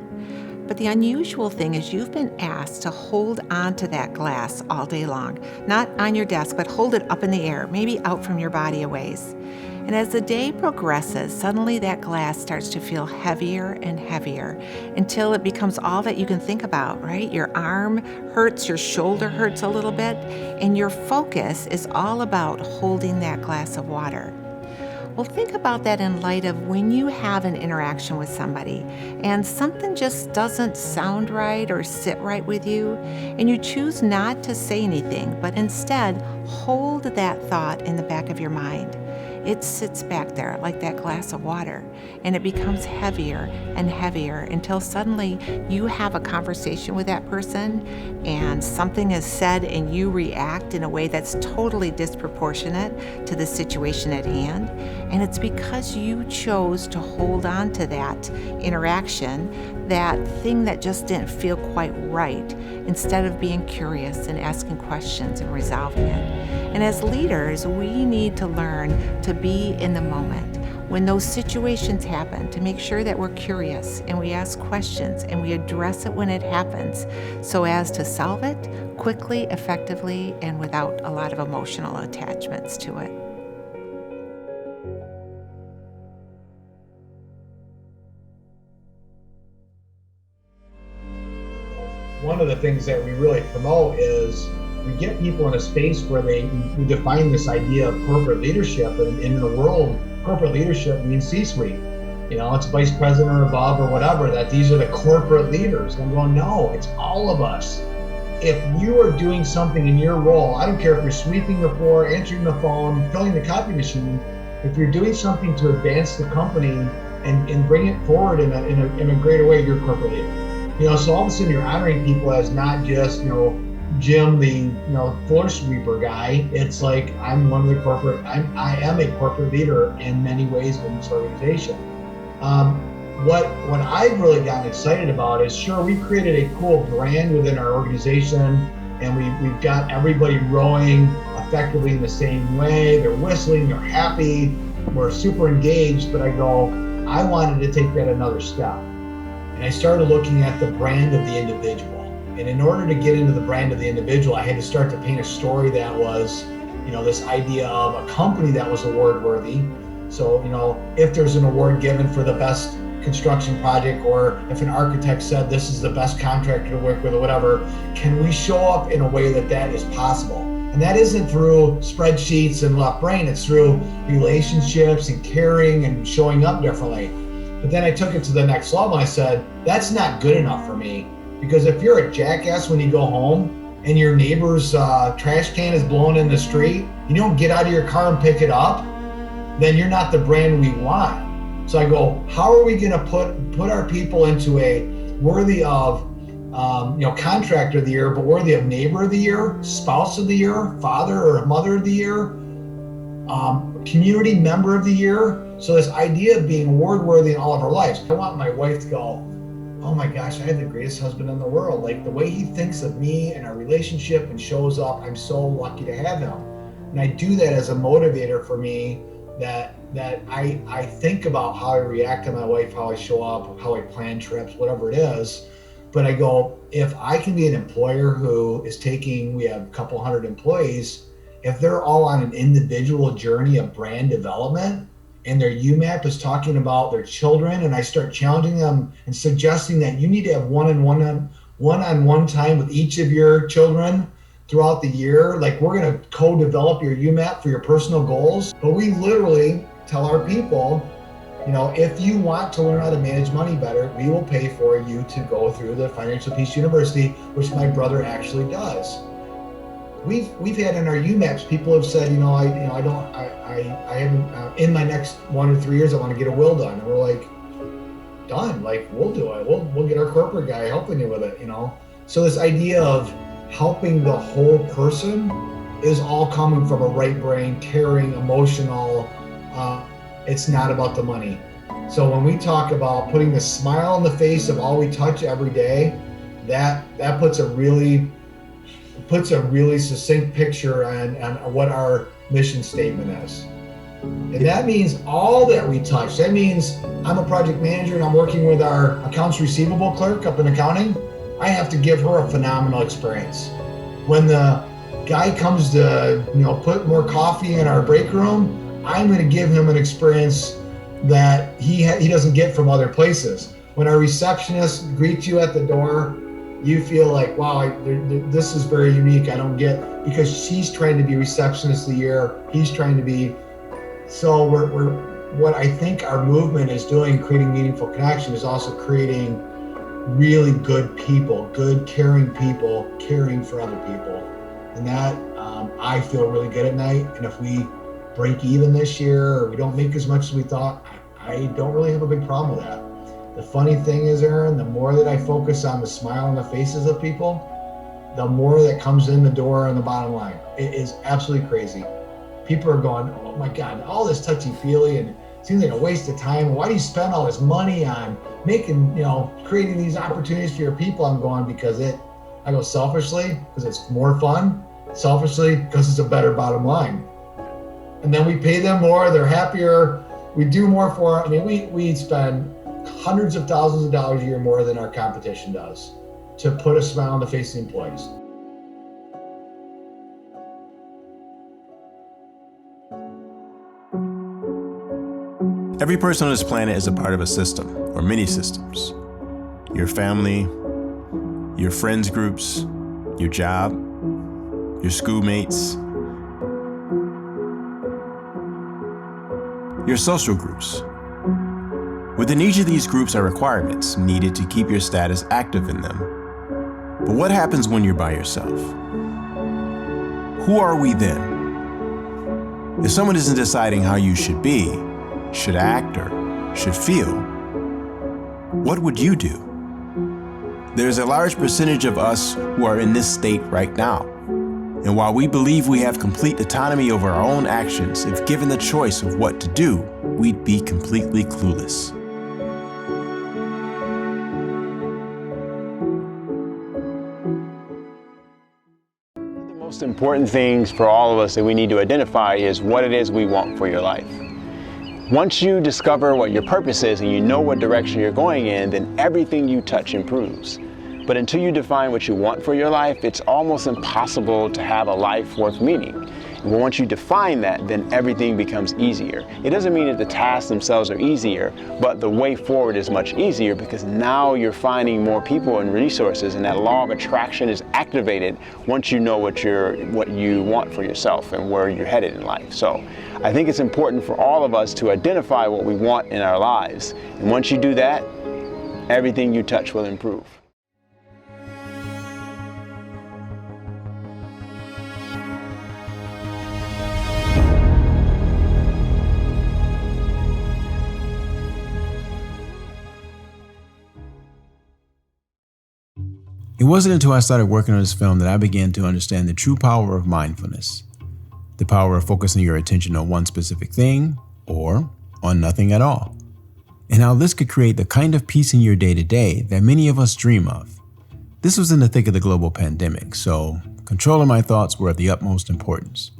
But the unusual thing is you've been asked to hold on to that glass all day long. Not on your desk, but hold it up in the air, maybe out from your body a ways. And as the day progresses, suddenly that glass starts to feel heavier and heavier until it becomes all that you can think about, right? Your arm hurts, your shoulder hurts a little bit, and your focus is all about holding that glass of water. Well, think about that in light of when you have an interaction with somebody and something just doesn't sound right or sit right with you, and you choose not to say anything, but instead hold that thought in the back of your mind. It sits back there like that glass of water, and it becomes heavier and heavier until suddenly you have a conversation with that person and something is said and you react in a way that's totally disproportionate to the situation at hand. And it's because you chose to hold on to that interaction, that thing that just didn't feel quite right, instead of being curious and asking questions and resolving it. And as leaders, we need to learn to be in the moment when those situations happen, to make sure that we're curious and we ask questions and we address it when it happens, so as to solve it quickly, effectively, and without a lot of emotional attachments to it. One of the things that we really promote is we get people in a space where we define this idea of corporate leadership, and in the world, corporate leadership means C-suite. It's vice president or above or whatever, that these are the corporate leaders. And I'm going, no, it's all of us. If you are doing something in your role, I don't care if you're sweeping the floor, answering the phone, filling the copy machine, if you're doing something to advance the company and bring it forward in a greater way, you're a corporate leader. You know, so all of a sudden you're honoring people as not just, you know, Jim, the floor sweeper guy. It's like I am a corporate leader in many ways in this organization. What I've really gotten excited about is, sure, we've created a cool brand within our organization, and we've got everybody rowing effectively in the same way. They're whistling, they're happy, we're super engaged. But I wanted to take that another step, and I started looking at the brand of the individual. And in order to get into the brand of the individual, I had to start to paint a story that was, you know, this idea of a company that was award worthy. So, you know, if there's an award given for the best construction project, or if an architect said this is the best contractor to work with or whatever, can we show up in a way that is possible? And that isn't through spreadsheets and left brain, it's through relationships and caring and showing up differently. But then I took it to the next level. I said, that's not good enough for me. Because if you're a jackass when you go home and your neighbor's trash can is blown in the street, you don't get out of your car and pick it up, then you're not the brand we want. So I go, how are we going to put our people into a worthy of contractor of the year, but worthy of neighbor of the year, spouse of the year, father or mother of the year, community member of the year? So this idea of being award worthy in all of our lives. I want my wife to go, oh my gosh, I have the greatest husband in the world. Like the way he thinks of me and our relationship and shows up, I'm so lucky to have him. And I do that as a motivator for me, that I think about how I react to my wife, how I show up, how I plan trips, whatever it is. But I go, if I can be an employer who is we have a couple hundred employees, if they're all on an individual journey of brand development, and their UMAP is talking about their children, and I start challenging them and suggesting that you need to have one-on-one time with each of your children throughout the year. Like, we're going to co-develop your UMAP for your personal goals. But we literally tell our people, you know, if you want to learn how to manage money better, we will pay for you to go through the Financial Peace University, which my brother actually does. We've had in our UMAPs, people have said, I haven't, in my next 1 or 3 years, I want to get a will done. And we're like, done, like, we'll do it. We'll get our corporate guy helping you with it, you know? So this idea of helping the whole person is all coming from a right brain, caring, emotional. It's not about the money. So when we talk about putting the smile on the face of all we touch every day, that puts a really succinct picture on what our mission statement is. And that means all that we touch. That means I'm a project manager and I'm working with our accounts receivable clerk up in accounting. I have to give her a phenomenal experience. When the guy comes to, put more coffee in our break room, I'm going to give him an experience that he doesn't get from other places. When our receptionist greets you at the door, you feel like, wow, this is very unique. I don't get, because she's trying to be receptionist of the year. He's trying to be. So what I think our movement is doing, creating meaningful connection, is also creating really good people, good caring people, caring for other people. And that I feel really good at night. And if we break even this year, or we don't make as much as we thought, I don't really have a big problem with that. The funny thing is, Aaron, the more that I focus on the smile on the faces of people, the more that comes in the door on the bottom line. It is absolutely crazy. People are going, oh my God, all this touchy-feely, and it seems like a waste of time. Why do you spend all this money on making, creating these opportunities for your people? I'm going, I go selfishly, because it's more fun. Selfishly, because it's a better bottom line. And then we pay them more, they're happier, we do more for them. I mean, we spend hundreds of thousands of dollars a year more than our competition does to put a smile on the face of the employees. Every person on this planet is a part of a system, or many systems. Your family, your friends groups, your job, your schoolmates, your social groups. Within each of these groups are requirements needed to keep your status active in them. But what happens when you're by yourself? Who are we then? If someone isn't deciding how you should be, should act, or should feel, what would you do? There's a large percentage of us who are in this state right now. And while we believe we have complete autonomy over our own actions, if given the choice of what to do, we'd be completely clueless. The most important things for all of us that we need to identify is what it is we want for your life. Once you discover what your purpose is and you know what direction you're going in, then everything you touch improves. But until you define what you want for your life, it's almost impossible to have a life worth meaning. And once you define that, then everything becomes easier. It doesn't mean that the tasks themselves are easier, but the way forward is much easier because now you're finding more people and resources, and that law of attraction is activated once you know what you want for yourself and where you're headed in life. So I think it's important for all of us to identify what we want in our lives. And once you do that, everything you touch will improve. It wasn't until I started working on this film that I began to understand the true power of mindfulness. The power of focusing your attention on one specific thing or on nothing at all. And how this could create the kind of peace in your day-to-day that many of us dream of. This was in the thick of the global pandemic, so controlling my thoughts were of the utmost importance.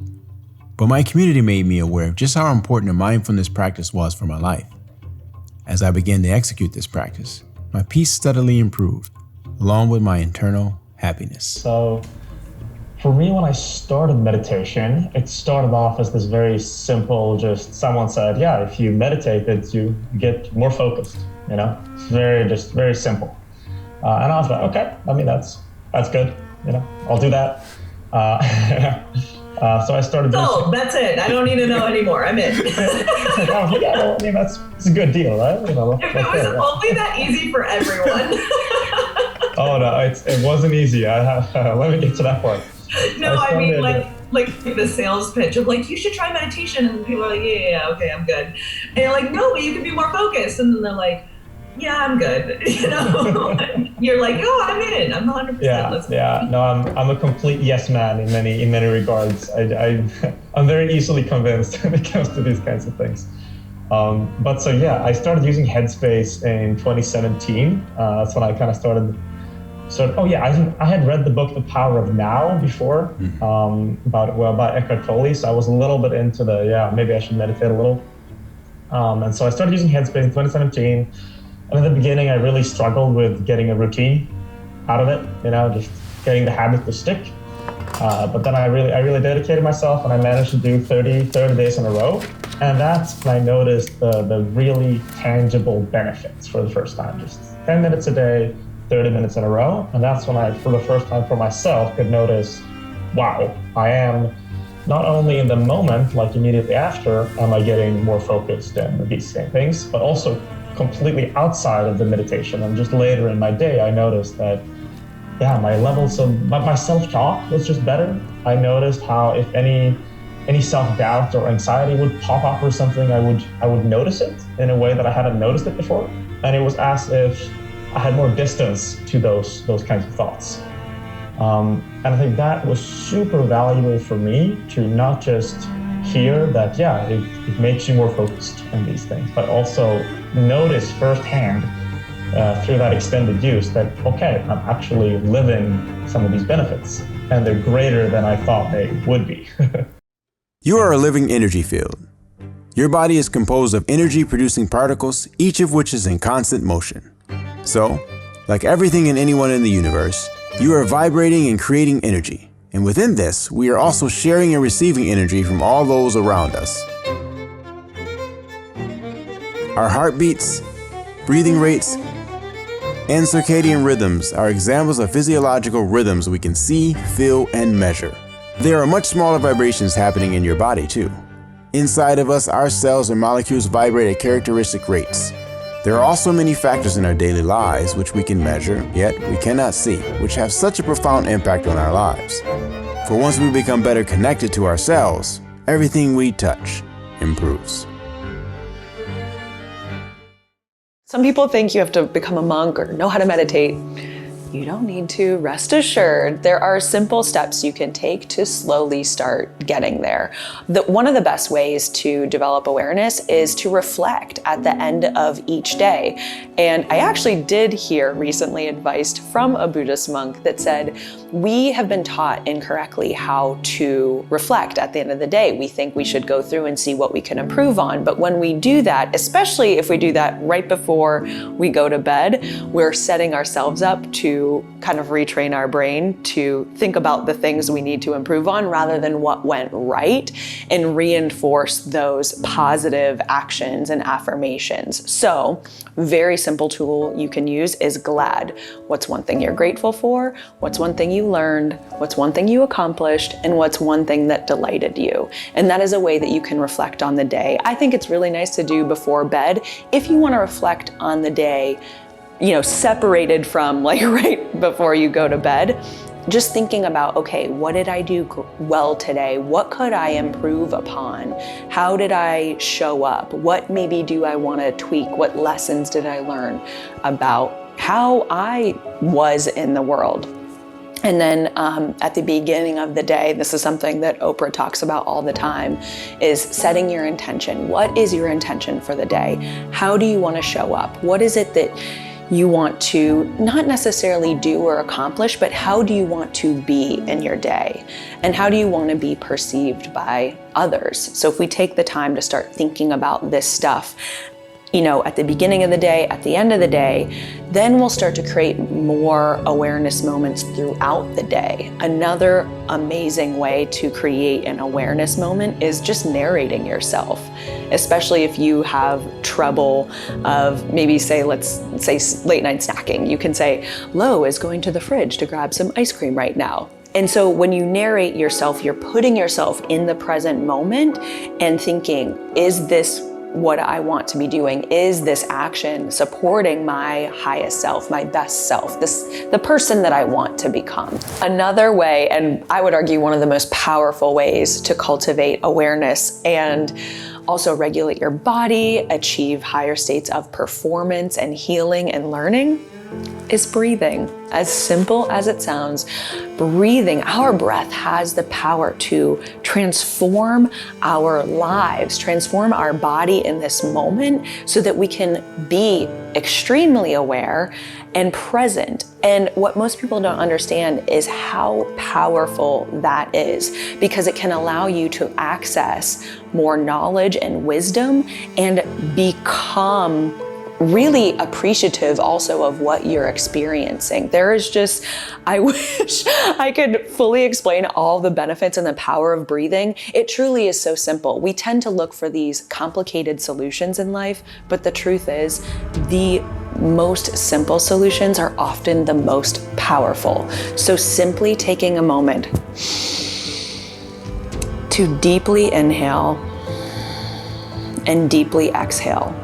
But my community made me aware of just how important a mindfulness practice was for my life. As I began to execute this practice, my peace steadily improved, along with my internal happiness. So for me, when I started meditation, it started off as this very simple, just someone said, yeah, if you meditate, that you get more focused, you know? It's very simple. And I was like, okay, I mean, that's good, you know, I'll do that. So I started. Oh, that's it. I don't need to know anymore. I'm in. I was like, yeah, well, I mean, it's a good deal, right? You know, if it was only that easy for everyone. Oh no, it wasn't easy. Let me get to that part. No, I mean like the sales pitch of like, you should try meditation, and people are like, yeah, okay, I'm good. And you're like, no, but you can be more focused, and then they're like, yeah, I'm good. You know, you're like, oh, I'm in. I'm 100%. Yeah. No, I'm a complete yes man in many regards. I'm very easily convinced when it comes to these kinds of things. But so yeah, I started using Headspace in 2017. That's when I kind of started. So, I had read the book The Power of Now before, about Eckhart Tolle. So I was a little bit into maybe I should meditate a little. And so I started using Headspace in 2017. And in the beginning, I really struggled with getting a routine out of it, you know, just getting the habit to stick. But then I really dedicated myself, and I managed to do 30 days in a row. And that's when I noticed the really tangible benefits for the first time. Just 10 minutes a day, 30 minutes in a row. And that's when I, for the first time for myself, could notice, wow, I am not only in the moment, like immediately after, am I getting more focused and these same things, but also completely outside of the meditation. And just later in my day, I noticed that, my levels of my self-talk was just better. I noticed how if any self-doubt or anxiety would pop up or something, I would notice it in a way that I hadn't noticed it before. And it was as if I had more distance to those kinds of thoughts. And I think that was super valuable for me to not just hear that, it makes you more focused on these things, but also notice firsthand through that extended use that, okay, I'm actually living some of these benefits, and they're greater than I thought they would be. You are a living energy field. Your body is composed of energy-producing particles, each of which is in constant motion. So, like everything and anyone in the universe, you are vibrating and creating energy. And within this, we are also sharing and receiving energy from all those around us. Our heartbeats, breathing rates, and circadian rhythms are examples of physiological rhythms we can see, feel, and measure. There are much smaller vibrations happening in your body too. Inside of us, our cells and molecules vibrate at characteristic rates. There are also many factors in our daily lives which we can measure, yet we cannot see, which have such a profound impact on our lives. For once we become better connected to ourselves, everything we touch improves. Some people think you have to become a monk or know how to meditate. You don't need to. Rest assured, there are simple steps you can take to slowly start getting there. One of the best ways to develop awareness is to reflect at the end of each day. And I actually did hear recently advice from a Buddhist monk that said, we have been taught incorrectly how to reflect at the end of the day. We think we should go through and see what we can improve on. But when we do that, especially if we do that right before we go to bed, we're setting ourselves up to kind of retrain our brain to think about the things we need to improve on rather than what went right, and reinforce those positive actions and affirmations. So, very simple tool you can use is GLAD. What's one thing you're grateful for? What's one thing you learned? What's one thing you accomplished? And what's one thing that delighted you? And that is a way that you can reflect on the day. I think it's really nice to do before bed. If you want to reflect on the day, separated from like right before you go to bed, just thinking about, okay, what did I do well today? What could I improve upon? How did I show up? What maybe do I want to tweak? What lessons did I learn about how I was in the world? And then at the beginning of the day, this is something that Oprah talks about all the time, is setting your intention. What is your intention for the day? How do you want to show up? What is it that you want to not necessarily do or accomplish, but how do you want to be in your day? And how do you want to be perceived by others? So if we take the time to start thinking about this stuff, at the beginning of the day, at the end of the day, then we'll start to create more awareness moments throughout the day. Another amazing way to create an awareness moment is just narrating yourself, especially if you have trouble of maybe let's say late night snacking. You can say, Lo is going to the fridge to grab some ice cream right now. And so when you narrate yourself, you're putting yourself in the present moment and thinking, is this what I want to be doing? Is this action supporting my highest self, my best self, the person that I want to become? Another way, and I would argue one of the most powerful ways to cultivate awareness and also regulate your body, achieve higher states of performance and healing and learning, is breathing. As simple as it sounds, breathing, our breath has the power to transform our lives, transform our body in this moment so that we can be extremely aware and present. And what most people don't understand is how powerful that is, because it can allow you to access more knowledge and wisdom and become really appreciative also of what you're experiencing. I wish I could fully explain all the benefits and the power of breathing. It truly is so simple. We tend to look for these complicated solutions in life, but the truth is the most simple solutions are often the most powerful. So simply taking a moment to deeply inhale and deeply exhale.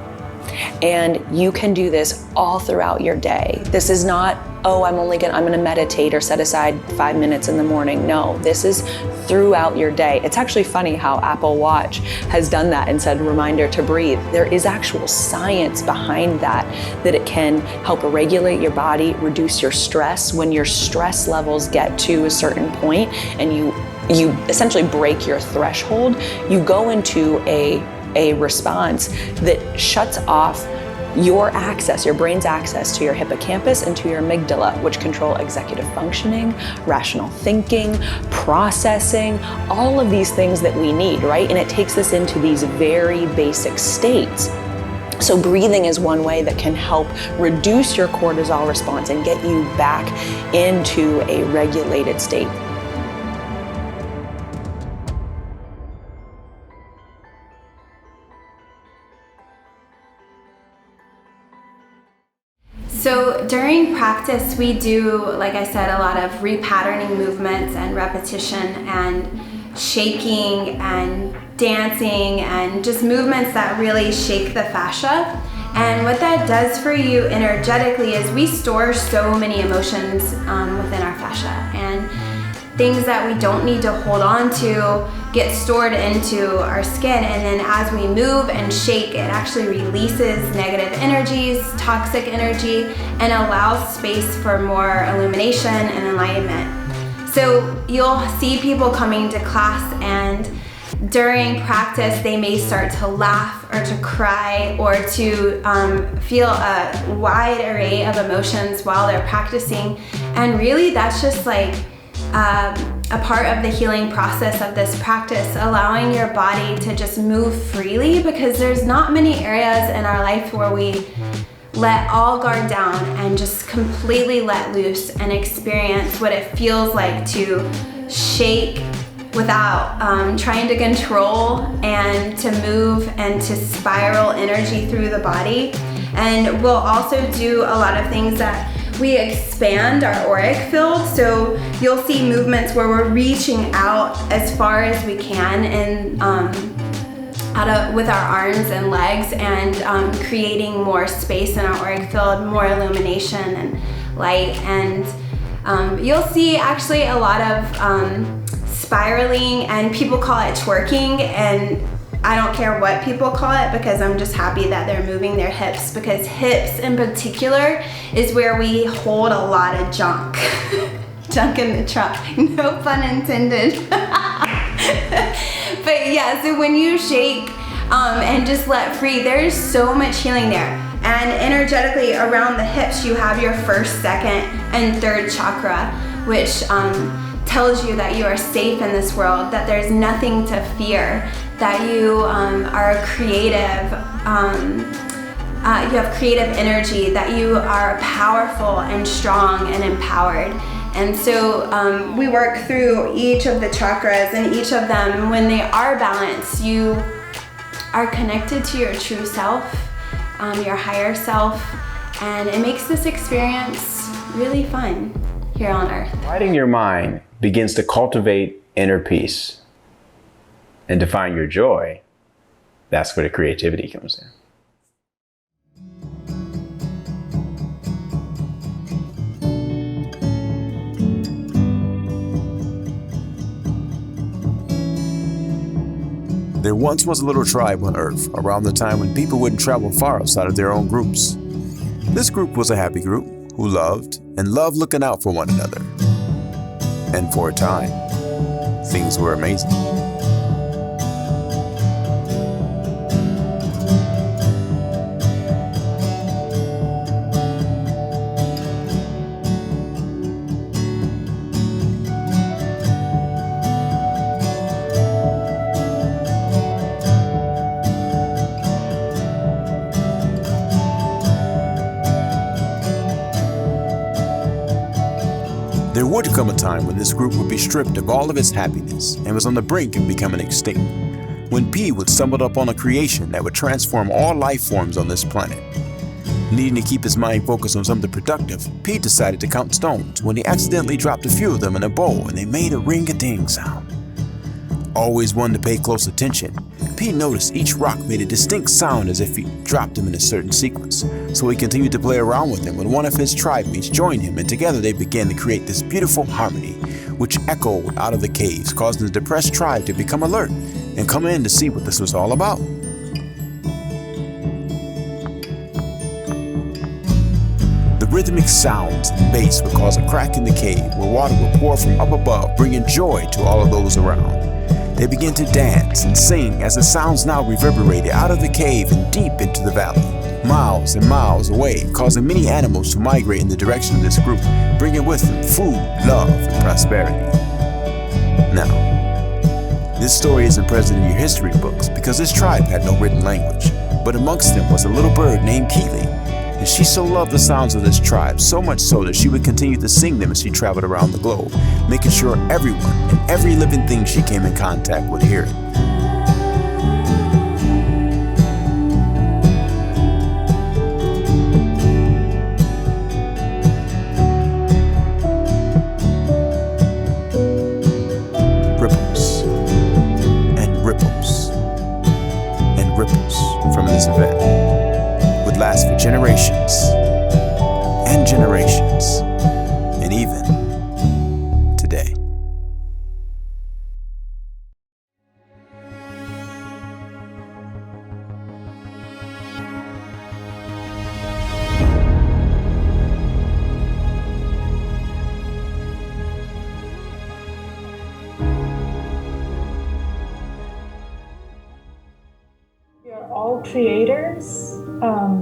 And you can do this all throughout your day. This is not, I'm going to meditate or set aside 5 minutes in the morning. No, this is throughout your day. It's actually funny how Apple Watch has done that and said, reminder to breathe. There is actual science behind that it can help regulate your body, reduce your stress. When your stress levels get to a certain point and you essentially break your threshold, you go into a response that shuts off your brain's access to your hippocampus and to your amygdala, which control executive functioning, rational thinking, processing, all of these things that we need, right? And it takes us into these very basic states. So breathing is one way that can help reduce your cortisol response and get you back into a regulated state. So during practice, we do, like I said, a lot of repatterning movements and repetition and shaking and dancing and just movements that really shake the fascia. And what that does for you energetically is we store so many emotions within our fascia, and things that we don't need to hold on to get stored into our skin, and then as we move and shake, it actually releases negative energies, toxic energy, and allows space for more illumination and enlightenment. So you'll see people coming to class, and during practice they may start to laugh or to cry or to feel a wide array of emotions while they're practicing, and really that's just like a part of the healing process of this practice, allowing your body to just move freely, because there's not many areas in our life where we let all guard down and just completely let loose and experience what it feels like to shake without trying to control, and to move and to spiral energy through the body. And we'll also do a lot of things that we expand our auric field. So you'll see movements where we're reaching out as far as we can and with our arms and legs, and creating more space in our auric field, more illumination and light. And you'll see actually a lot of spiraling, and people call it twerking, and I don't care what people call it, because I'm just happy that they're moving their hips, because hips in particular is where we hold a lot of junk. Junk in the trunk, no pun intended. But yeah, so when you shake and just let free, there's so much healing there. And energetically around the hips, you have your first, second, and third chakra, which tells you that you are safe in this world, that there's nothing to fear, that you are creative, you have creative energy, that you are powerful and strong and empowered. And so we work through each of the chakras, and each of them, when they are balanced, you are connected to your true self, your higher self, and it makes this experience really fun here on Earth. Quieting your mind begins to cultivate inner peace and to find your joy. That's where the creativity comes in. There once was a little tribe on Earth around the time when people wouldn't travel far outside of their own groups. This group was a happy group who loved and loved looking out for one another. And for a time, things were amazing. There would come a time when this group would be stripped of all of its happiness and was on the brink of becoming extinct, when P would stumble upon a creation that would transform all life forms on this planet. Needing to keep his mind focused on something productive, P decided to count stones when he accidentally dropped a few of them in a bowl and they made a ring-a-ding sound. Always one to pay close attention, P noticed each rock made a distinct sound as if he dropped them in a certain sequence, so he continued to play around with them when one of his tribe mates joined him, and together they began to create this beautiful harmony, which echoed out of the caves, causing the depressed tribe to become alert and come in to see what this was all about. The rhythmic sounds and bass would cause a crack in the cave where water would pour from up above, bringing joy to all of those around. They began to dance and sing as the sounds now reverberated out of the cave and deep into the valley, miles and miles away, causing many animals to migrate in the direction of this group, bringing with them food, love, and prosperity. Now, this story isn't present in your history books because this tribe had no written language, but amongst them was a little bird named Keely, and she so loved the sounds of this tribe, so much so that she would continue to sing them as she traveled around the globe, making sure everyone and every living thing she came in contact would hear it. Ripples and ripples and ripples from this event would last for generations and generations, and even today. all creators,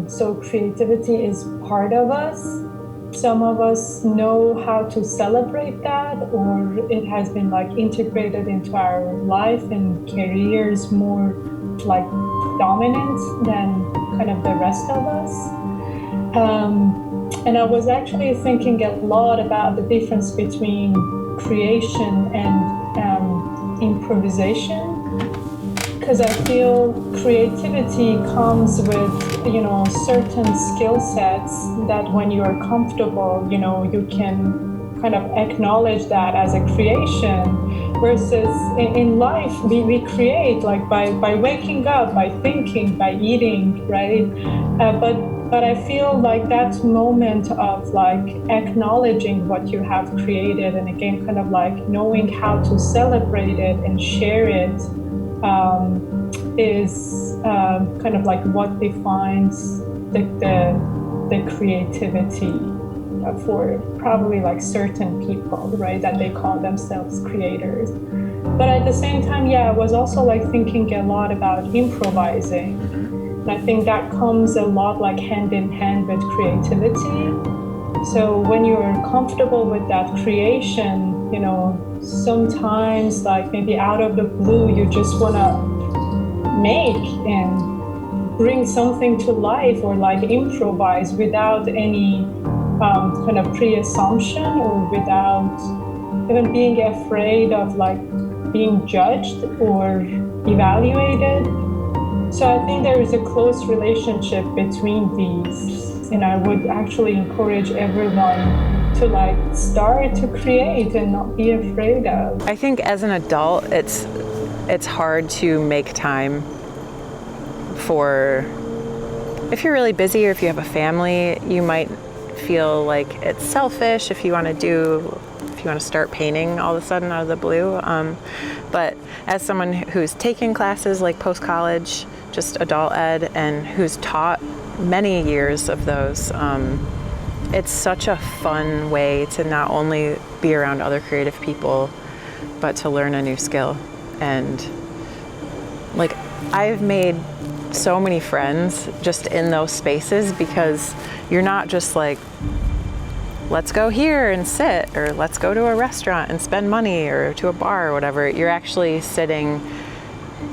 so creativity is part of us. Some of us know how to celebrate that, or it has been like integrated into our life and careers more like dominant than kind of the rest of us. And I was actually thinking a lot about the difference between creation and improvisation, because I feel creativity comes with, you know, certain skill sets that when you are comfortable, you know, you can kind of acknowledge that as a creation, versus in life we create like by waking up, by thinking, by eating, right? But I feel like that moment of like acknowledging what you have created, and again kind of like knowing how to celebrate it and share it, is kind of like what defines the creativity for probably like certain people, right? That they call themselves creators. But at the same time, yeah, I was also like thinking a lot about improvising. And I think that comes a lot like hand in hand with creativity. So when you're comfortable with that creation, you know, sometimes like maybe out of the blue, you just want to make and bring something to life, or like improvise without any kind of pre-assumption, or without even being afraid of like being judged or evaluated. So I think there is a close relationship between these, and I would actually encourage everyone to like start to create and not be afraid of. I think as an adult, it's hard to make time for, if you're really busy or if you have a family, you might feel like it's selfish if you want to start painting all of a sudden out of the blue. But as someone who's taken classes like post-college, just adult ed, and who's taught many years of those, it's such a fun way to not only be around other creative people, but to learn a new skill. And like, I've made so many friends just in those spaces, because you're not just like, let's go here and sit, or let's go to a restaurant and spend money, or to a bar or whatever. You're actually sitting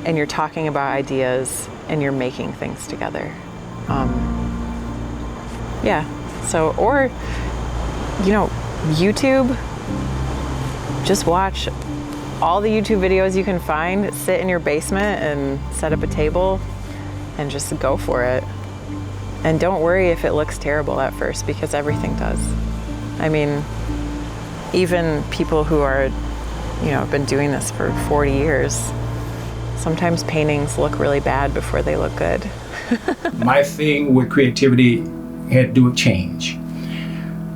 and you're talking about ideas and you're making things together. Yeah, so, or, you know, YouTube, just watch all the YouTube videos you can find, sit in your basement and set up a table and just go for it. And don't worry if it looks terrible at first, because everything does. I mean, even people who are, you know, been doing this for 40 years, sometimes paintings look really bad before they look good. My thing with creativity had to do with change.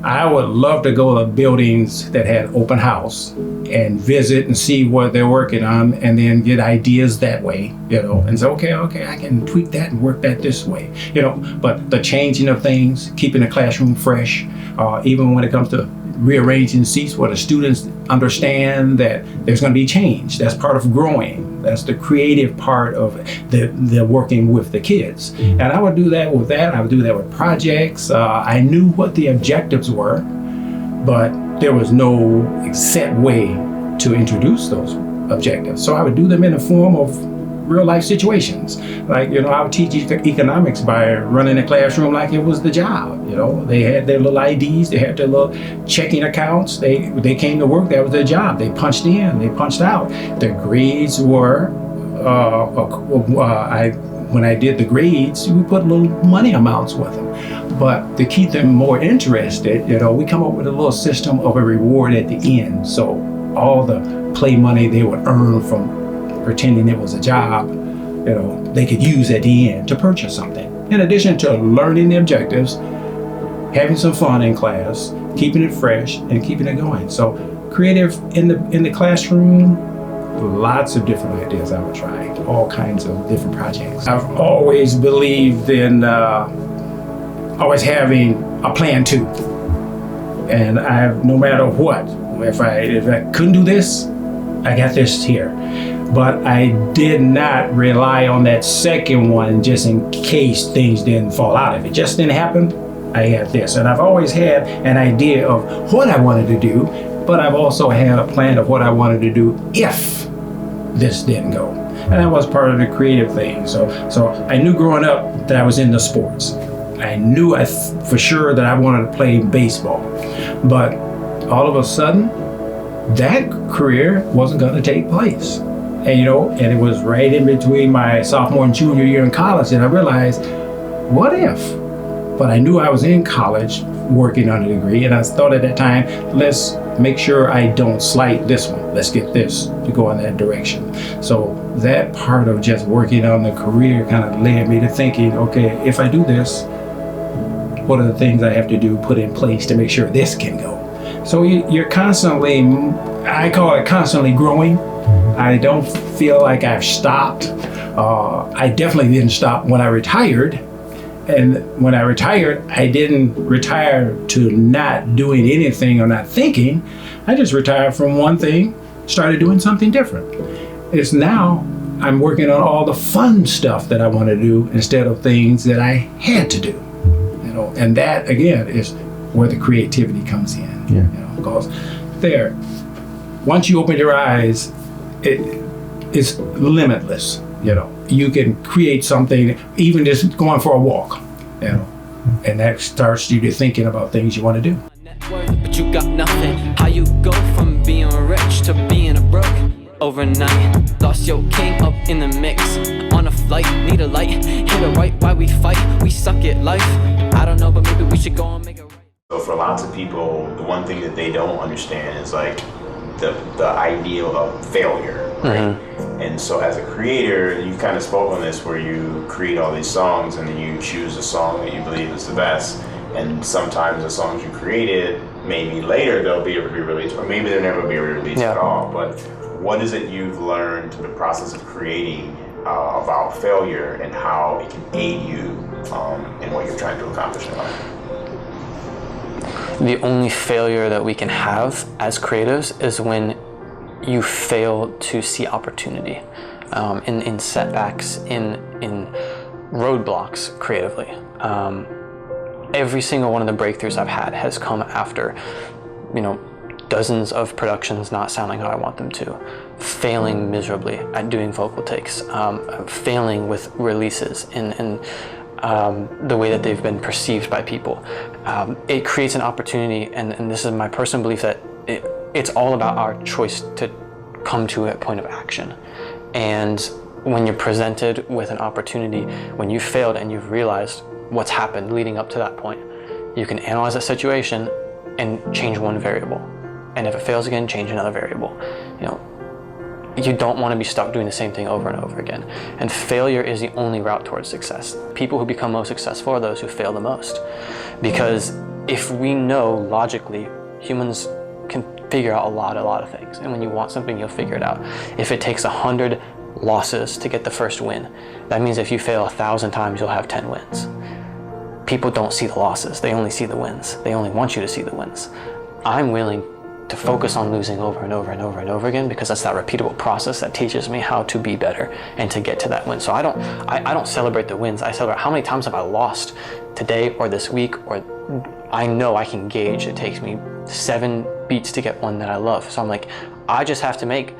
I would love to go to buildings that had open house and visit and see what they're working on, and then get ideas that way, you know, and say, okay, I can tweak that and work that this way, you know. But the changing of things, keeping the classroom fresh, even when it comes to rearranging seats where the students understand that there's going to be change. That's part of growing. That's the creative part of the working with the kids. And I would do that with that. I would do that with projects. I knew what the objectives were, but there was no set way to introduce those objectives. So I would do them in the form of real life situations. Like, you know, I would teach economics by running a classroom like it was the job. You know, they had their little IDs, they had their little checking accounts. They came to work, that was their job. They punched in, they punched out. Their grades were, when I did the grades, we put little money amounts with them. But to keep them more interested, you know, we come up with a little system of a reward at the end. So all the play money they would earn from pretending it was a job, you know, they could use at the end to purchase something. In addition to learning the objectives, having some fun in class, keeping it fresh, and keeping it going. So creative in the classroom, lots of different ideas I would try, all kinds of different projects. I've always believed in always having a plan too. And no matter what, if I couldn't do this, I got this here. but I did not rely on that second one just in case things didn't fall out. If it just didn't happen, I had this. And I've always had an idea of what I wanted to do, but I've also had a plan of what I wanted to do if this didn't go. And that was part of the creative thing. So I knew growing up that I was into sports. I knew for sure that I wanted to play baseball. But all of a sudden, that career wasn't going to take place. And and it was right in between my sophomore and junior year in college, and I realized, what if? But I knew I was in college working on a degree, and I thought at that time, let's make sure I don't slight this one. Let's get this to go in that direction. So that part of just working on the career kind of led me to thinking, okay, if I do this, what are the things I have to do, put in place to make sure this can go? So you're constantly, I call it constantly growing. I don't feel like I've stopped. I definitely didn't stop when I retired. And when I retired, I didn't retire to not doing anything or not thinking. I just retired from one thing, started doing something different. It's now I'm working on all the fun stuff that I want to do instead of things that I had to do. And that again is where the creativity comes in. Because once you open your eyes, it's limitless. You can create something, even just going for a walk, and that starts you to thinking about things you want to do. But you got nothing. How you go from being rich to being a broke overnight? Lost your king up in the mix. On a flight, need a light. Hit it right while we fight. We suck at life. I don't know, but maybe we should go and make it right. So for lots of people, the one thing that they don't understand is like the ideal of failure, right? And so as a creator, you kind of spoke on this where you create all these songs and then you choose a song that you believe is the best. And sometimes the songs you created, maybe later they'll be able to be released, or maybe they'll never be released at all. But what is it you've learned through the process of creating about failure and how it can aid you in what you're trying to accomplish in life? The only failure that we can have as creatives is when you fail to see opportunity in setbacks, in roadblocks creatively. Every single one of the breakthroughs I've had has come after, dozens of productions not sounding how I want them to, failing miserably at doing vocal takes, failing with releases in the way that they've been perceived by people. It creates an opportunity, and this is my personal belief, that it's all about our choice to come to a point of action. And when you're presented with an opportunity, when you failed and you've realized what's happened leading up to that point, you can analyze that situation and change one variable. And if it fails again, change another variable. You don't want to be stuck doing the same thing over and over again. And failure is the only route towards success. People who become most successful are those who fail the most. Because if we know logically, humans can figure out a lot of things. And when you want something, you'll figure it out. If it takes 100 losses to get the first win, that means if you fail 1,000 times, you'll have 10 wins. People don't see the losses, they only see the wins. They only want you to see the wins. I'm willing to focus on losing over and over and over and over again, because that's that repeatable process that teaches me how to be better and to get to that win. So I don't celebrate the wins. I celebrate how many times have I lost today or this week, or I know I can gauge it takes me 7 beats to get one that I love. So I'm like, I just have to make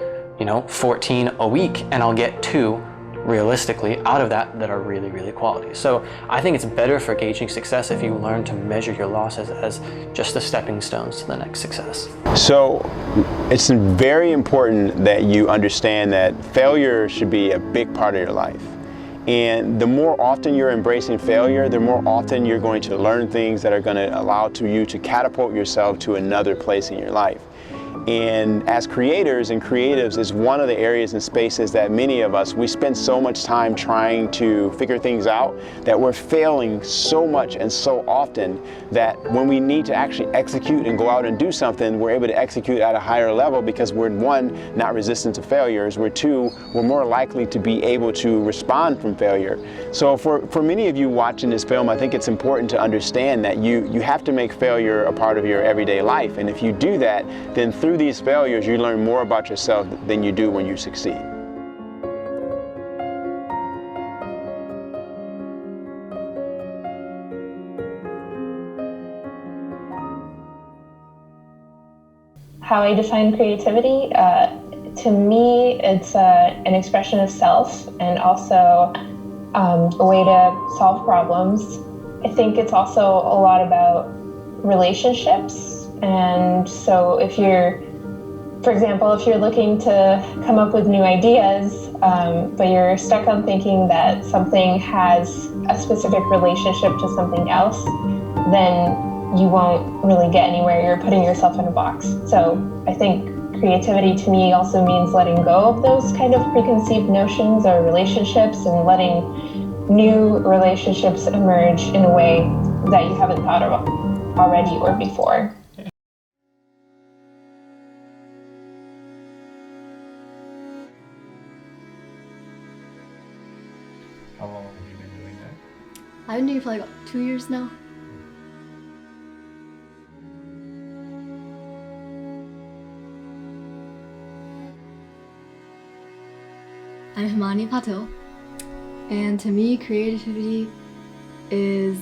14 a week and I'll get 2 realistically out of that are really, really quality. So I think it's better for gauging success if you learn to measure your losses as just the stepping stones to the next success. So it's very important that you understand that failure should be a big part of your life. And the more often you're embracing failure, the more often you're going to learn things that are going to allow you to catapult yourself to another place in your life. And as creators and creatives is one of the areas and spaces that many of us, we spend so much time trying to figure things out that we're failing so much and so often that when we need to actually execute and go out and do something, we're able to execute at a higher level because we're, 1, not resistant to failures, we're 2, we're more likely to be able to respond from failure. So for many of you watching this film, I think it's important to understand that you have to make failure a part of your everyday life. And if you do that, then through these failures, you learn more about yourself than you do when you succeed. how I define creativity, to me, it's an expression of self and also a way to solve problems. I think it's also a lot about relationships. And so if you're, for example, if you're looking to come up with new ideas, but you're stuck on thinking that something has a specific relationship to something else, then you won't really get anywhere. You're putting yourself in a box. So I think creativity to me also means letting go of those kind of preconceived notions or relationships and letting new relationships emerge in a way that you haven't thought of already or before. How long have you been doing that? I've been doing it for like 2 years now. I'm Himani Patil, and to me, creativity is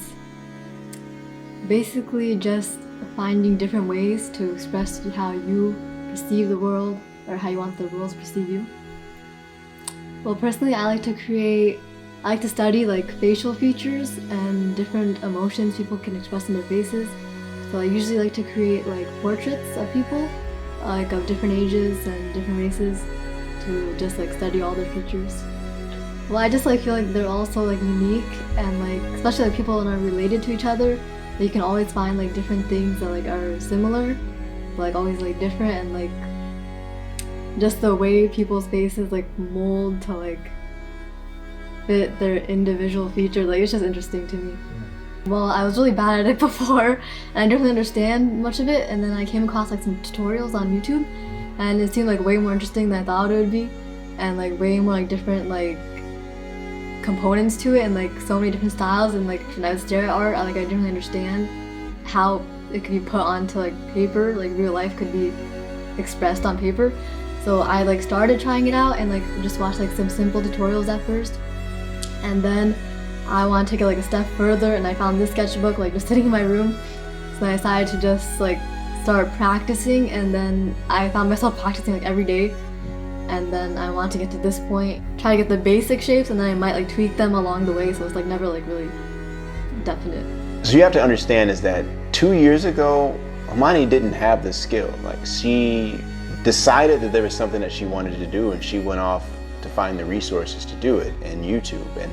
basically just finding different ways to express how you perceive the world or how you want the world to perceive you. Well, personally, I like to study like facial features and different emotions people can express in their faces. So I usually like to create like portraits of people, like of different ages and different races, to just like study all their features. Well, I just like feel like they're all so like unique, and like especially like people that are related to each other, that you can always find like different things that like are similar, but like always like different, and like just the way people's faces like mold to like fit their individual features, like it's just interesting to me. Well, I was really bad at it before, and I didn't really understand much of it, and then I came across like some tutorials on YouTube, and it seemed like way more interesting than I thought it would be, and like way more like different like components to it, and like so many different styles, and like when I would stare at art, I didn't really understand how it could be put onto like paper, like real life could be expressed on paper. So I like started trying it out and like just watched like some simple tutorials at first, and then I want to take it like a step further, and I found this sketchbook like just sitting in my room, so I decided to just like start practicing, and then I found myself practicing like every day, and then I want to get to this point, try to get the basic shapes, and then I might like tweak them along the way, so it's like never like really definite. So you have to understand is that 2 years ago, Himani didn't have this skill. Like she decided that there was something that she wanted to do, and she went off to find the resources to do it, and YouTube. And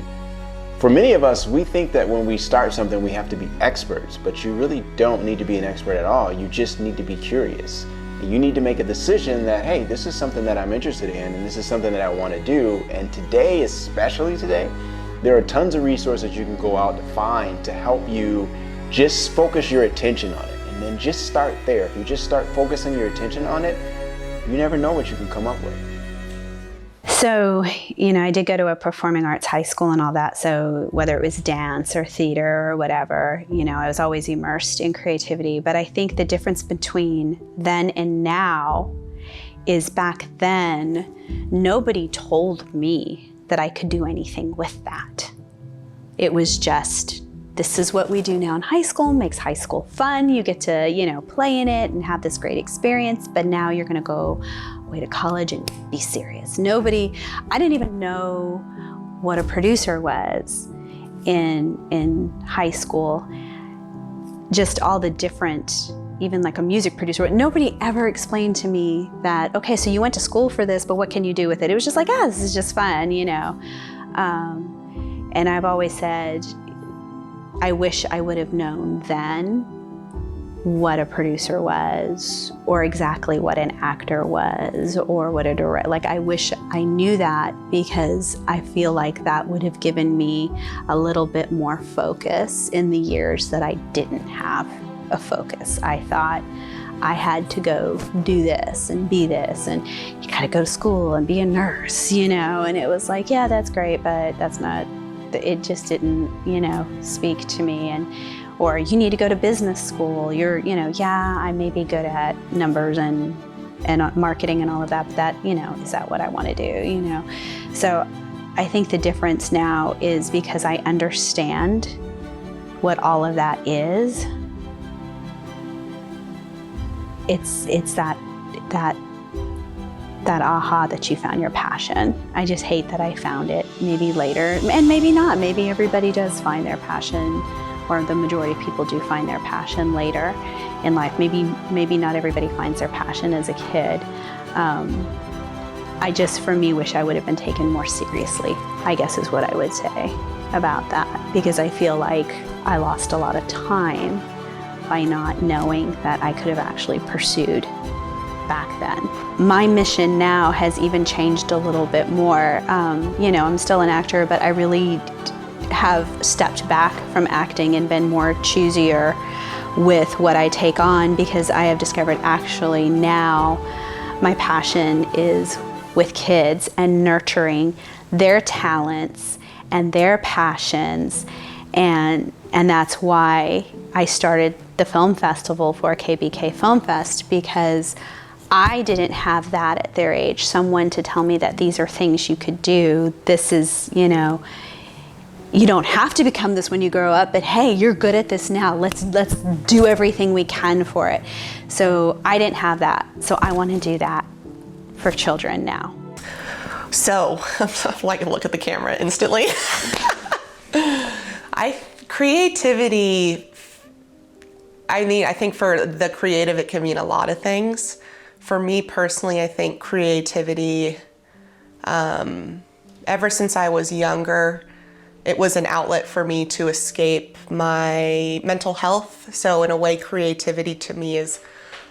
for many of us, we think that when we start something, we have to be experts, but you really don't need to be an expert at all. You just need to be curious. You need to make a decision that, hey, this is something that I'm interested in, and this is something that I want to do. And today, especially today, there are tons of resources you can go out to find to help you just focus your attention on it. And then just start there. If you just start focusing your attention on it, you never know what you can come up with. So, I did go to a performing arts high school and all that. So whether it was dance or theater or whatever, I was always immersed in creativity. But I think the difference between then and now is back then, nobody told me that I could do anything with that. It was just, this is what we do now in high school, makes high school fun. You get to, play in it and have this great experience, but now you're gonna go away to college and be serious. I didn't even know what a producer was in high school. Just all the different, even like a music producer, nobody ever explained to me that, okay, so you went to school for this, but what can you do with it? It was just like, this is just fun, and I've always said, I wish I would have known then what a producer was, or exactly what an actor was, or what a director. Like, I wish I knew that, because I feel like that would have given me a little bit more focus in the years that I didn't have a focus. I thought I had to go do this and be this, and you gotta go to school and be a nurse, and it was like, yeah, that's great, but that's not, it just didn't, speak to me. Or you need to go to business school. Yeah, I may be good at numbers and marketing and all of that, but that, is that what I want to do, So I think the difference now is because I understand what all of that is. It's that that aha that you found your passion. I just hate that I found it maybe later, and maybe not. Maybe everybody does find their passion, or the majority of people do find their passion later in life. Maybe not everybody finds their passion as a kid. I just, for me, wish I would have been taken more seriously, I guess is what I would say about that, because I feel like I lost a lot of time by not knowing that I could have actually pursued back then. My mission now has even changed a little bit more. I'm still an actor, but I really have stepped back from acting and been more choosier with what I take on, because I have discovered actually now my passion is with kids and nurturing their talents and their passions, and that's why I started the film festival for KBK Film Fest, because I didn't have that at their age. Someone to tell me that these are things you could do. This is, you don't have to become this when you grow up, but hey, you're good at this now. Let's do everything we can for it. So I didn't have that. So I want to do that for children now. So, I can look at the camera instantly. Creativity, I think for the creative, it can mean a lot of things. For me personally, I think creativity, ever since I was younger, it was an outlet for me to escape my mental health. So in a way, creativity to me is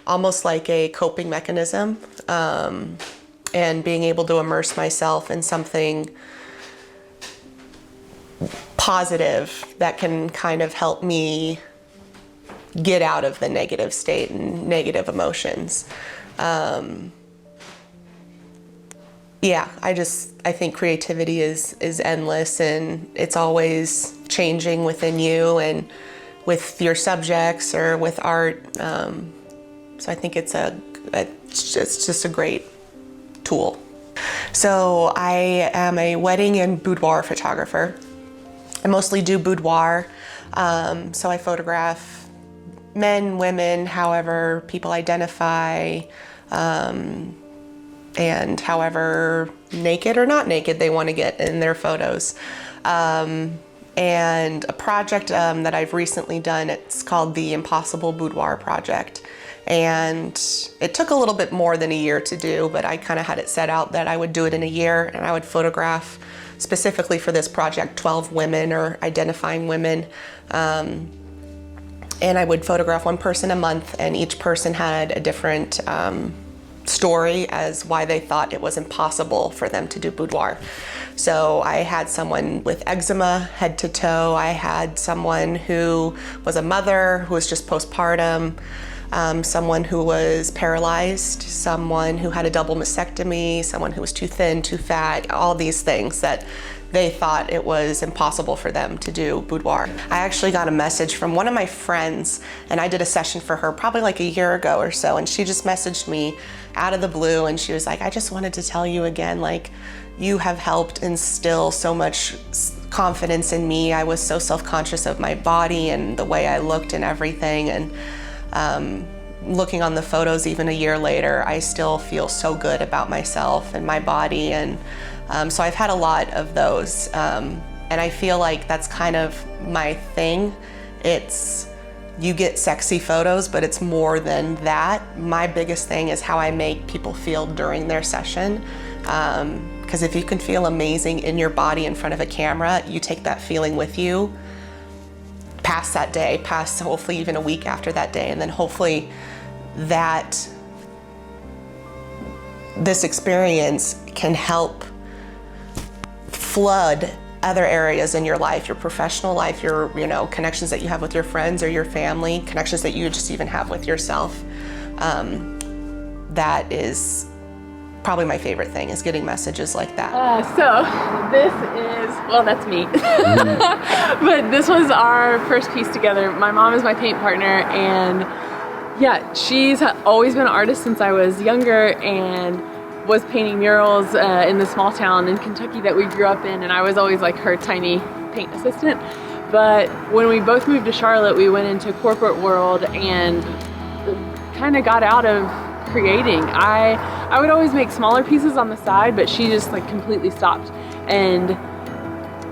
almost like a coping mechanism, and being able to immerse myself in something positive that can kind of help me get out of the negative state and negative emotions. I think creativity is endless, and it's always changing within you and with your subjects or with art. So I think it's just a great tool. So I am a wedding and boudoir photographer. I mostly do boudoir, so I photograph men, women, however people identify, and however naked or not naked they want to get in their photos. And a project that I've recently done, it's called the Impossible Boudoir Project. And it took a little bit more than a year to do, but I kind of had it set out that I would do it in a year, and I would photograph specifically for this project 12 women or identifying women. And I would photograph one person a month, and each person had a different story as why they thought it was impossible for them to do boudoir. So I had someone with eczema head to toe. I had someone who was a mother who was just postpartum, someone who was paralyzed, someone who had a double mastectomy, someone who was too thin, too fat, all these things that they thought it was impossible for them to do boudoir. I actually got a message from one of my friends, and I did a session for her probably like a year ago or so, and she just messaged me out of the blue, and she was like, I just wanted to tell you again, like, you have helped instill so much confidence in me. I was so self-conscious of my body and the way I looked and everything, and looking on the photos even a year later, I still feel so good about myself and my body, and so I've had a lot of those, and I feel like that's kind of my thing. It's, you get sexy photos, but it's more than that. My biggest thing is how I make people feel during their session, because if you can feel amazing in your body in front of a camera, you take that feeling with you past that day, past hopefully even a week after that day, and then hopefully that this experience can help flood other areas in your life, your professional life, your connections that you have with your friends or your family, connections that you just even have with yourself. That is probably my favorite thing, is getting messages like that. So this is, well, that's me. But this was our first piece together. My mom is my paint partner, and yeah, she's always been an artist since I was younger, and was painting murals in the small town in Kentucky that we grew up in, and I was always like her tiny paint assistant. But when we both moved to Charlotte, we went into corporate world and kind of got out of creating. I would always make smaller pieces on the side, but she just like completely stopped. And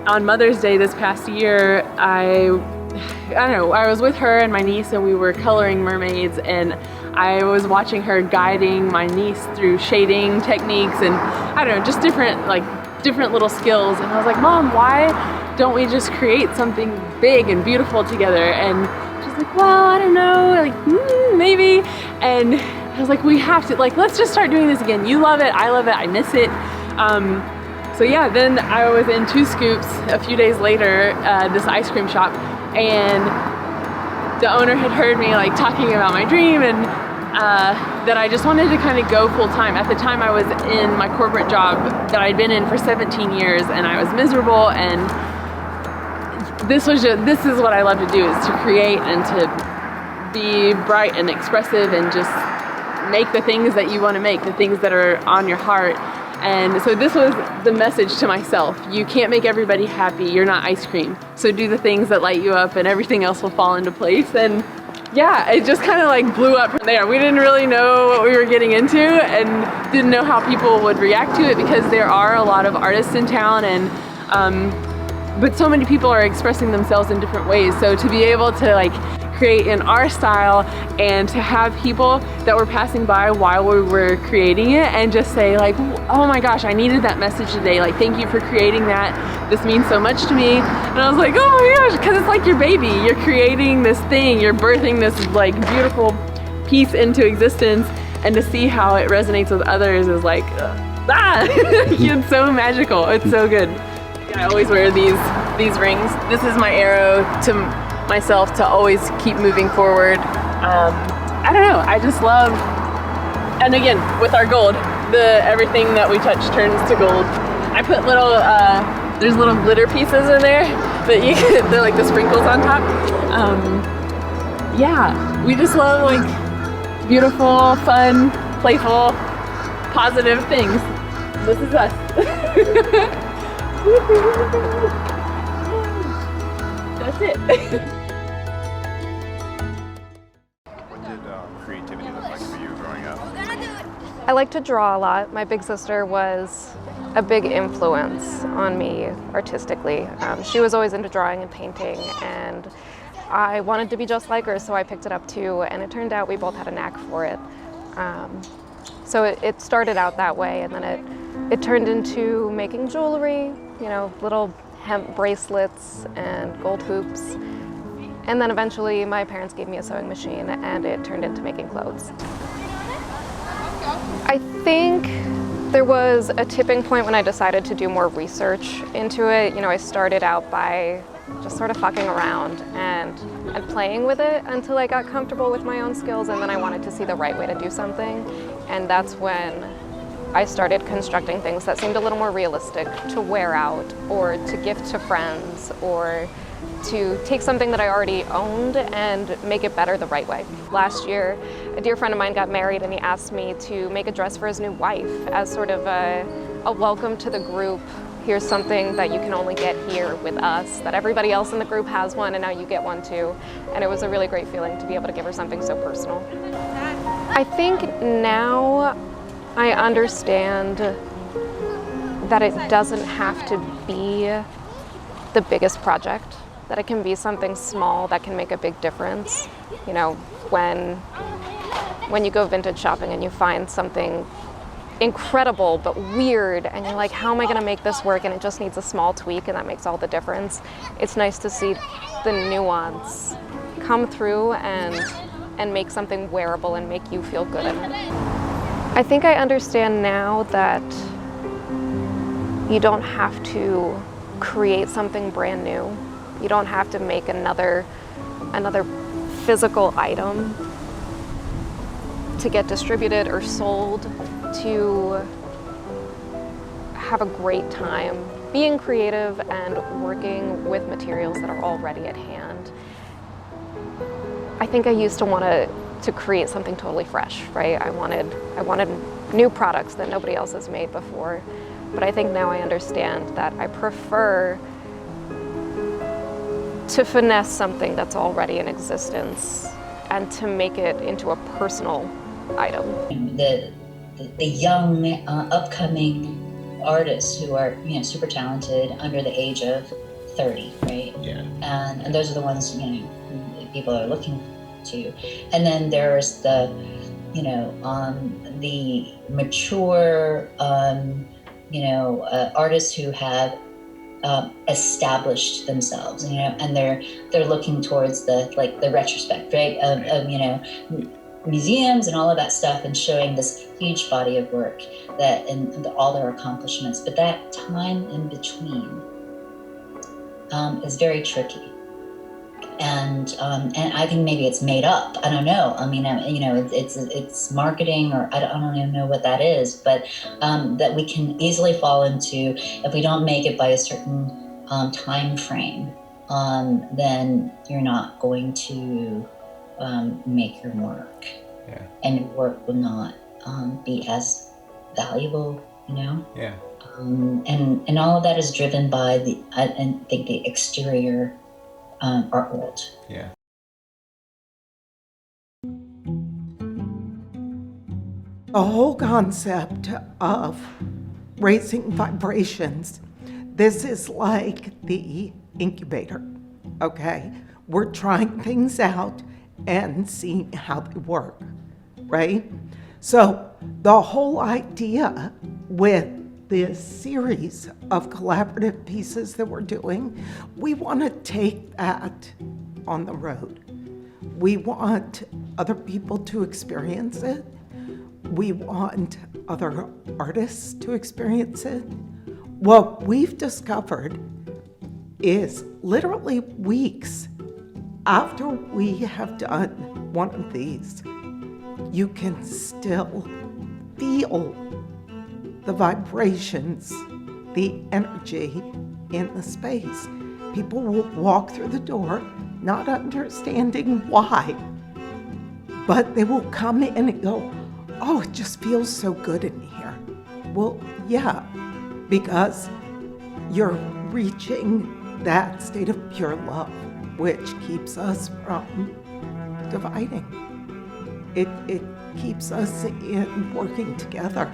on Mother's Day this past year, I don't know, I was with her and my niece and we were coloring mermaids, and I was watching her guiding my niece through shading techniques and I don't know, just different little skills. And I was like, Mom, why don't we just create something big and beautiful together? And she's like, well, I don't know, like maybe. And I was like, we have to, like, let's just start doing this again. You love it, I love it, I miss it. So yeah, then I was in Two Scoops a few days later, this ice cream shop, and the owner had heard me like talking about my dream and that I just wanted to kind of go full time. At the time I was in my corporate job that I'd been in for 17 years and I was miserable, and this is what I love to do, is to create and to be bright and expressive and just make the things that you want to make, the things that are on your heart. And so this was the message to myself. You can't make everybody happy. You're not ice cream. So do the things that light you up and everything else will fall into place. And yeah, it just kind of like blew up from there. We didn't really know what we were getting into and didn't know how people would react to it, because there are a lot of artists in town, and but so many people are expressing themselves in different ways. So to be able to like create in our style and to have people that were passing by while we were creating it and just say like, oh my gosh, I needed that message today. Like, thank you for creating that. This means so much to me. And I was like, oh my gosh, because it's like your baby. You're creating this thing, you're birthing this like beautiful piece into existence, and to see how it resonates with others is like, it's so magical. It's so good. I always wear these rings. This is my arrow to myself to always keep moving forward. I don't know, I just love, and again, with our gold, everything that we touch turns to gold. I put little, there's little glitter pieces in there that you get, they're like the sprinkles on top. Yeah, we just love like beautiful, fun, playful, positive things. This is us. That's it. What did creativity look like for you growing up? I like to draw a lot. My big sister was a big influence on me artistically. She was always into drawing and painting, and I wanted to be just like her, so I picked it up too, and it turned out we both had a knack for it. So it started out that way, and then it turned into making jewelry, you know, little hemp bracelets and gold hoops. And then eventually my parents gave me a sewing machine, and it turned into making clothes. I think there was a tipping point when I decided to do more research into it. You know, I started out by just sort of fucking around and playing with it until I got comfortable with my own skills, and then I wanted to see the right way to do something. And that's when I started constructing things that seemed a little more realistic to wear out or to gift to friends, or to take something that I already owned and make it better the right way. Last year, a dear friend of mine got married, and he asked me to make a dress for his new wife as sort of a welcome to the group. Here's something that you can only get here with us, that everybody else in the group has one, and now you get one too. And it was a really great feeling to be able to give her something so personal. I think now I understand that it doesn't have to be the biggest project, that it can be something small that can make a big difference. You know, when you go vintage shopping and you find something incredible but weird, and you're like, how am I going to make this work, and it just needs a small tweak, and that makes all the difference. It's nice to see the nuance come through and make something wearable and make you feel good in it. I think I understand now that you don't have to create something brand new. You don't have to make another physical item to get distributed or sold, to have a great time being creative and working with materials that are already at hand. I think I used to want to create something totally fresh, right? I wanted new products that nobody else has made before. But I think now I understand that I prefer to finesse something that's already in existence and to make it into a personal item. The young upcoming artists who are super talented under the age of 30, right? Yeah. And those are the ones people are looking to. And then there's the the mature artists who have established themselves, and they're looking towards the retrospect, right? Of museums and all of that stuff, and showing this huge body of work and all their accomplishments. But that time in between is very tricky. And I think maybe it's made up. I don't know. I mean, it's marketing, or I don't even know what that is. But that we can easily fall into if we don't make it by a certain time frame. Then you're not going to make your work, and your work will not be as valuable. Yeah. And all of that is driven by I think the exterior. Art world. Yeah. The whole concept of raising vibrations, this is like the incubator, okay? We're trying things out and seeing how they work, right? So the whole idea with this series of collaborative pieces that we're doing, we want to take that on the road. We want other people to experience it. We want other artists to experience it. What we've discovered is literally weeks after we have done one of these, you can still feel the vibrations, the energy in the space. People will walk through the door not understanding why, but they will come in and go, oh, it just feels so good in here. Well, yeah, because you're reaching that state of pure love, which keeps us from dividing. It keeps us in working together,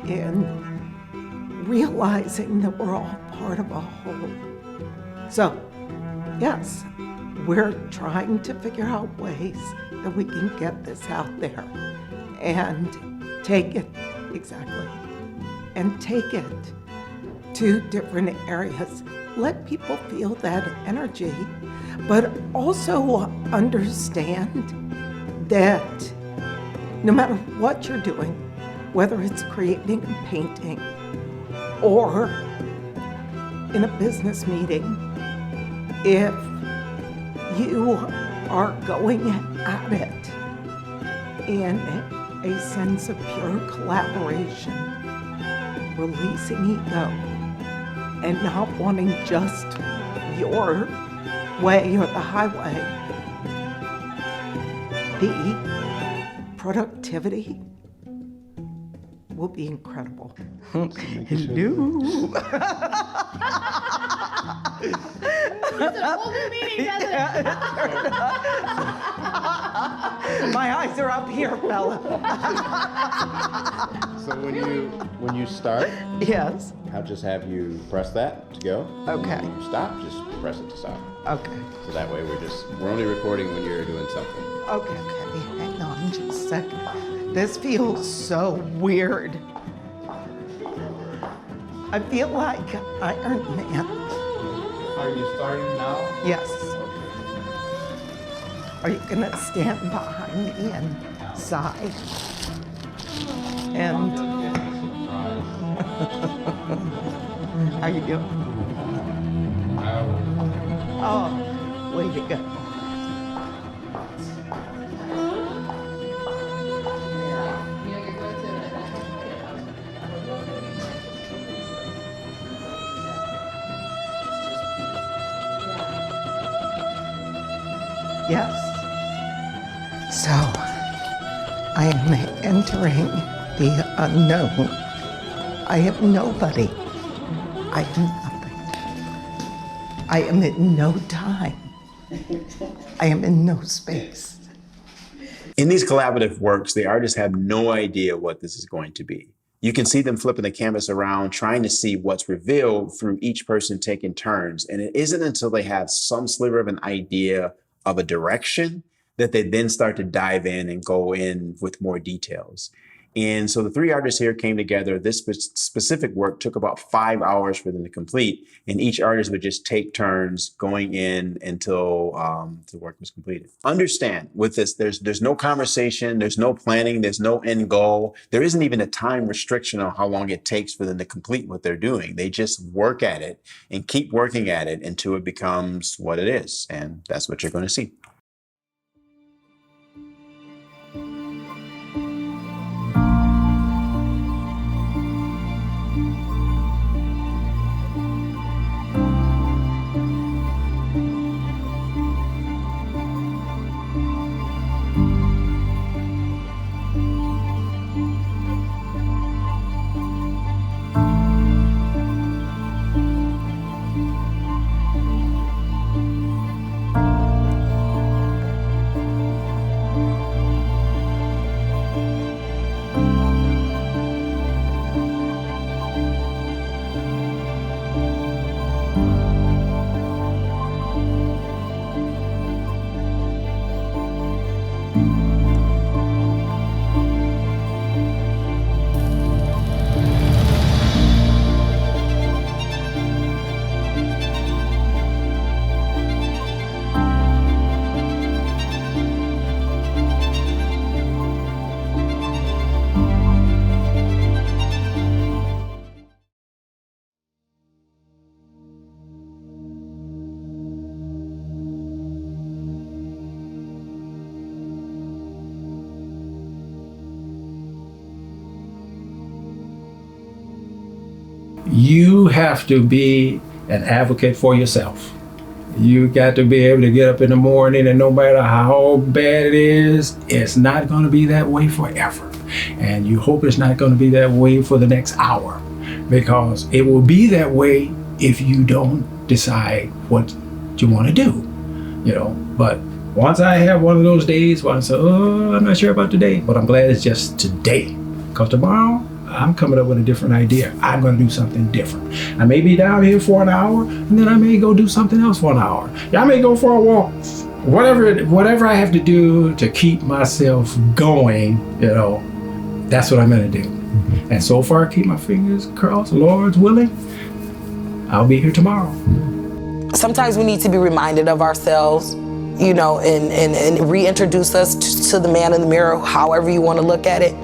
in realizing that we're all part of a whole. So, yes, we're trying to figure out ways that we can get this out there and take it, exactly, and take it to different areas. Let people feel that energy, but also understand that no matter what you're doing, whether it's creating a painting or in a business meeting, if you are going at it in a sense of pure collaboration, releasing ego, and not wanting just your way or the highway, the productivity will be incredible. Hello. My eyes are up here, fella. So when you start, yes, I'll just have you press that to go. Okay. When you stop, just press it to stop. Okay. So that way we're only recording when you're doing something. Okay, hang on just a second. This feels so weird. I feel like Iron Man. Are you starting now? Yes. Are you gonna stand behind me and sigh? And how you doing? Oh, way to go. Yes. So, I am entering the unknown. I am nobody. I am nothing. I am in no time. I am in no space. In these collaborative works, the artists have no idea what this is going to be. You can see them flipping the canvas around, trying to see what's revealed through each person taking turns. And it isn't until they have some sliver of an idea of a direction that they then start to dive in and go in with more details. And so the three artists here came together. This specific work took about 5 hours for them to complete, and each artist would just take turns going in until the work was completed. Understand with this, there's no conversation, there's no planning, there's no end goal. There isn't even a time restriction on how long it takes for them to complete what they're doing. They just work at it and keep working at it until it becomes what it is. And that's what you're going to see. You have to be an advocate for yourself. You got to be able to get up in the morning, and no matter how bad it is, it's not going to be that way forever. And you hope it's not going to be that way for the next hour, because it will be that way if you don't decide what you want to do, you know. But once I have one of those days where I say, oh, I'm not sure about today, but I'm glad it's just today, because tomorrow I'm coming up with a different idea. I'm going to do something different. I may be down here for an hour, and then I may go do something else for an hour. I may go for a walk. Whatever I have to do to keep myself going, you know, that's what I'm going to do. And so far, keep my fingers crossed, Lord's willing, I'll be here tomorrow. Sometimes we need to be reminded of ourselves, you know, and reintroduce us to the man in the mirror, however you want to look at it.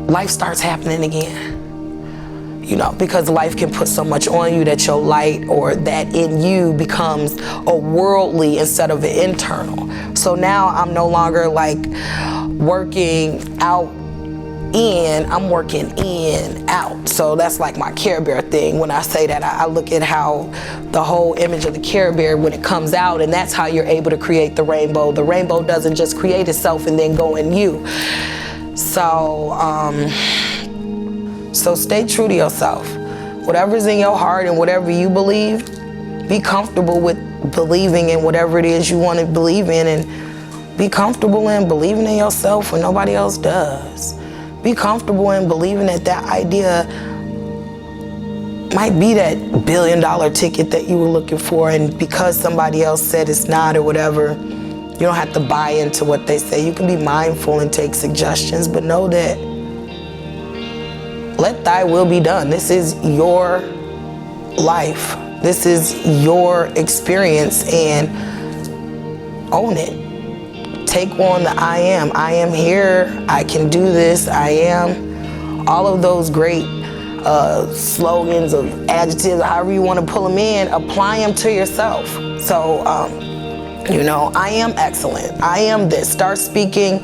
Life starts happening again, you know, because life can put so much on you that your light or that in you becomes a worldly instead of an internal. So now I'm no longer like working out in, I'm working in, out. So that's like my Care Bear thing. When I say that, I look at how the whole image of the Care Bear when it comes out, and that's how you're able to create the rainbow. The rainbow doesn't just create itself and then go in you. So stay true to yourself. Whatever's in your heart and whatever you believe, be comfortable with believing in whatever it is you want to believe in, and be comfortable in believing in yourself when nobody else does. Be comfortable in believing that that idea might be that $1 billion ticket that you were looking for, and because somebody else said it's not or whatever, you don't have to buy into what they say. You can be mindful and take suggestions, but know that let thy will be done. This is your life. This is your experience, and own it. Take on the I am here, I can do this, I am. All of those great slogans of adjectives, however you want to pull them in, apply them to yourself. So, you know, I am excellent. I am this. Start speaking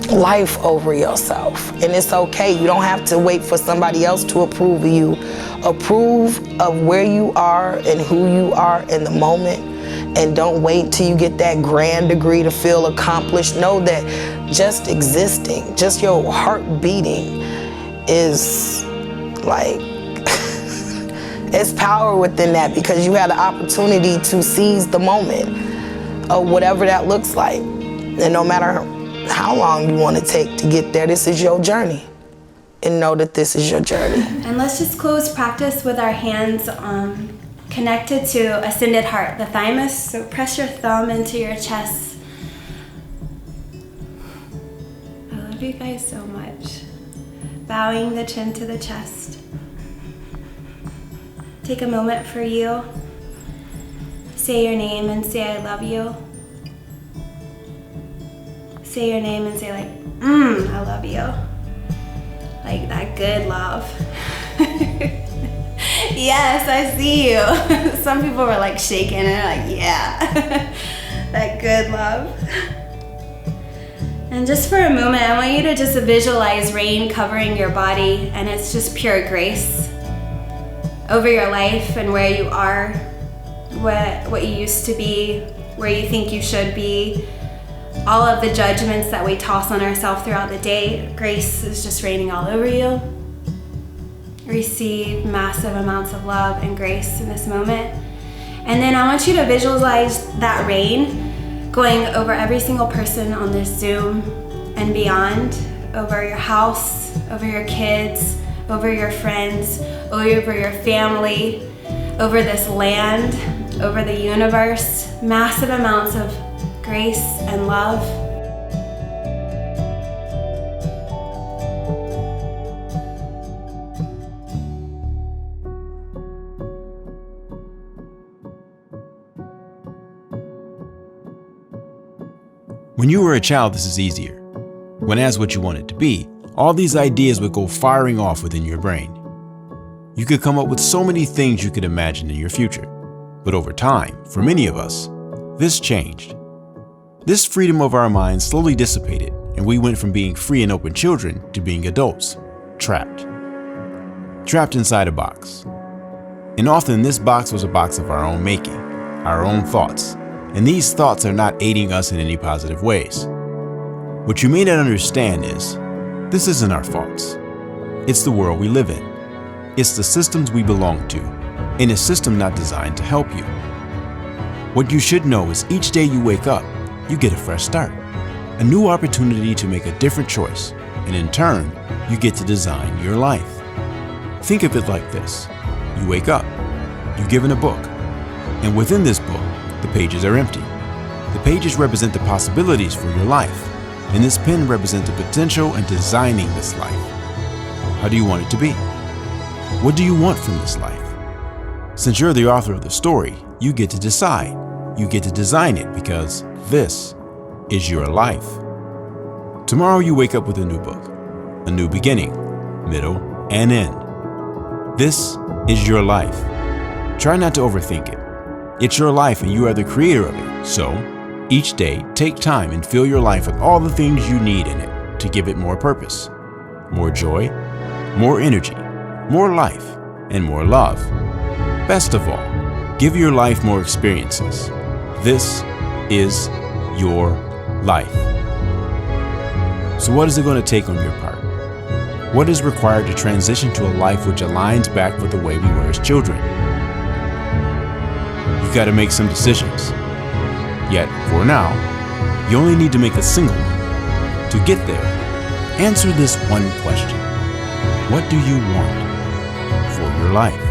life over yourself. And it's okay. You don't have to wait for somebody else to approve of you. Approve of where you are and who you are in the moment. And don't wait till you get that grand degree to feel accomplished. Know that just existing, just your heart beating is like, it's power within that, because you had the opportunity to seize the moment. of whatever that looks like. And no matter how long you want to take to get there, this is your journey. And know that this is your journey. And let's just close practice with our hands connected to ascended heart, the thymus. So press your thumb into your chest. I love you guys so much. Bowing the chin to the chest. Take a moment for you. Say your name and say I love you. Say your name and say like, I love you. Like that good love. Yes, I see you. Some people were like shaking and like, yeah. That good love. And just for a moment, I want you to just visualize rain covering your body, and it's just pure grace over your life and where you are, what you used to be, where you think you should be. All of the judgments that we toss on ourselves throughout the day, grace is just raining all over you. Receive massive amounts of love and grace in this moment. And then I want you to visualize that rain going over every single person on this Zoom and beyond, over your house, over your kids, over your friends, over your family, over this land, over the universe. Massive amounts of grace and love. When you were a child, this is easier. When asked what you wanted to be, all these ideas would go firing off within your brain. You could come up with so many things you could imagine in your future. But over time, for many of us, this changed. This freedom of our minds slowly dissipated, and we went from being free and open children to being adults, trapped. Trapped inside a box. And often this box was a box of our own making, our own thoughts, and these thoughts are not aiding us in any positive ways. What you may not understand is, this isn't our faults. It's the world we live in. It's the systems we belong to, in a system not designed to help you. What you should know is each day you wake up, you get a fresh start, a new opportunity to make a different choice, and in turn, you get to design your life. Think of it like this. You wake up, you're given a book, and within this book, the pages are empty. The pages represent the possibilities for your life, and this pen represents the potential in designing this life. How do you want it to be? What do you want from this life? Since you're the author of the story, you get to decide. You get to design it because this is your life. Tomorrow you wake up with a new book, a new beginning, middle, and end. This is your life. Try not to overthink it. It's your life and you are the creator of it. So, each day, take time and fill your life with all the things you need in it to give it more purpose, more joy, more energy, more life, and more love. Best of all, give your life more experiences. This is your life. So what is it going to take on your part? What is required to transition to a life which aligns back with the way we were as children? You've got to make some decisions. Yet, for now, you only need to make a single one. To get there, answer this one question. What do you want for your life?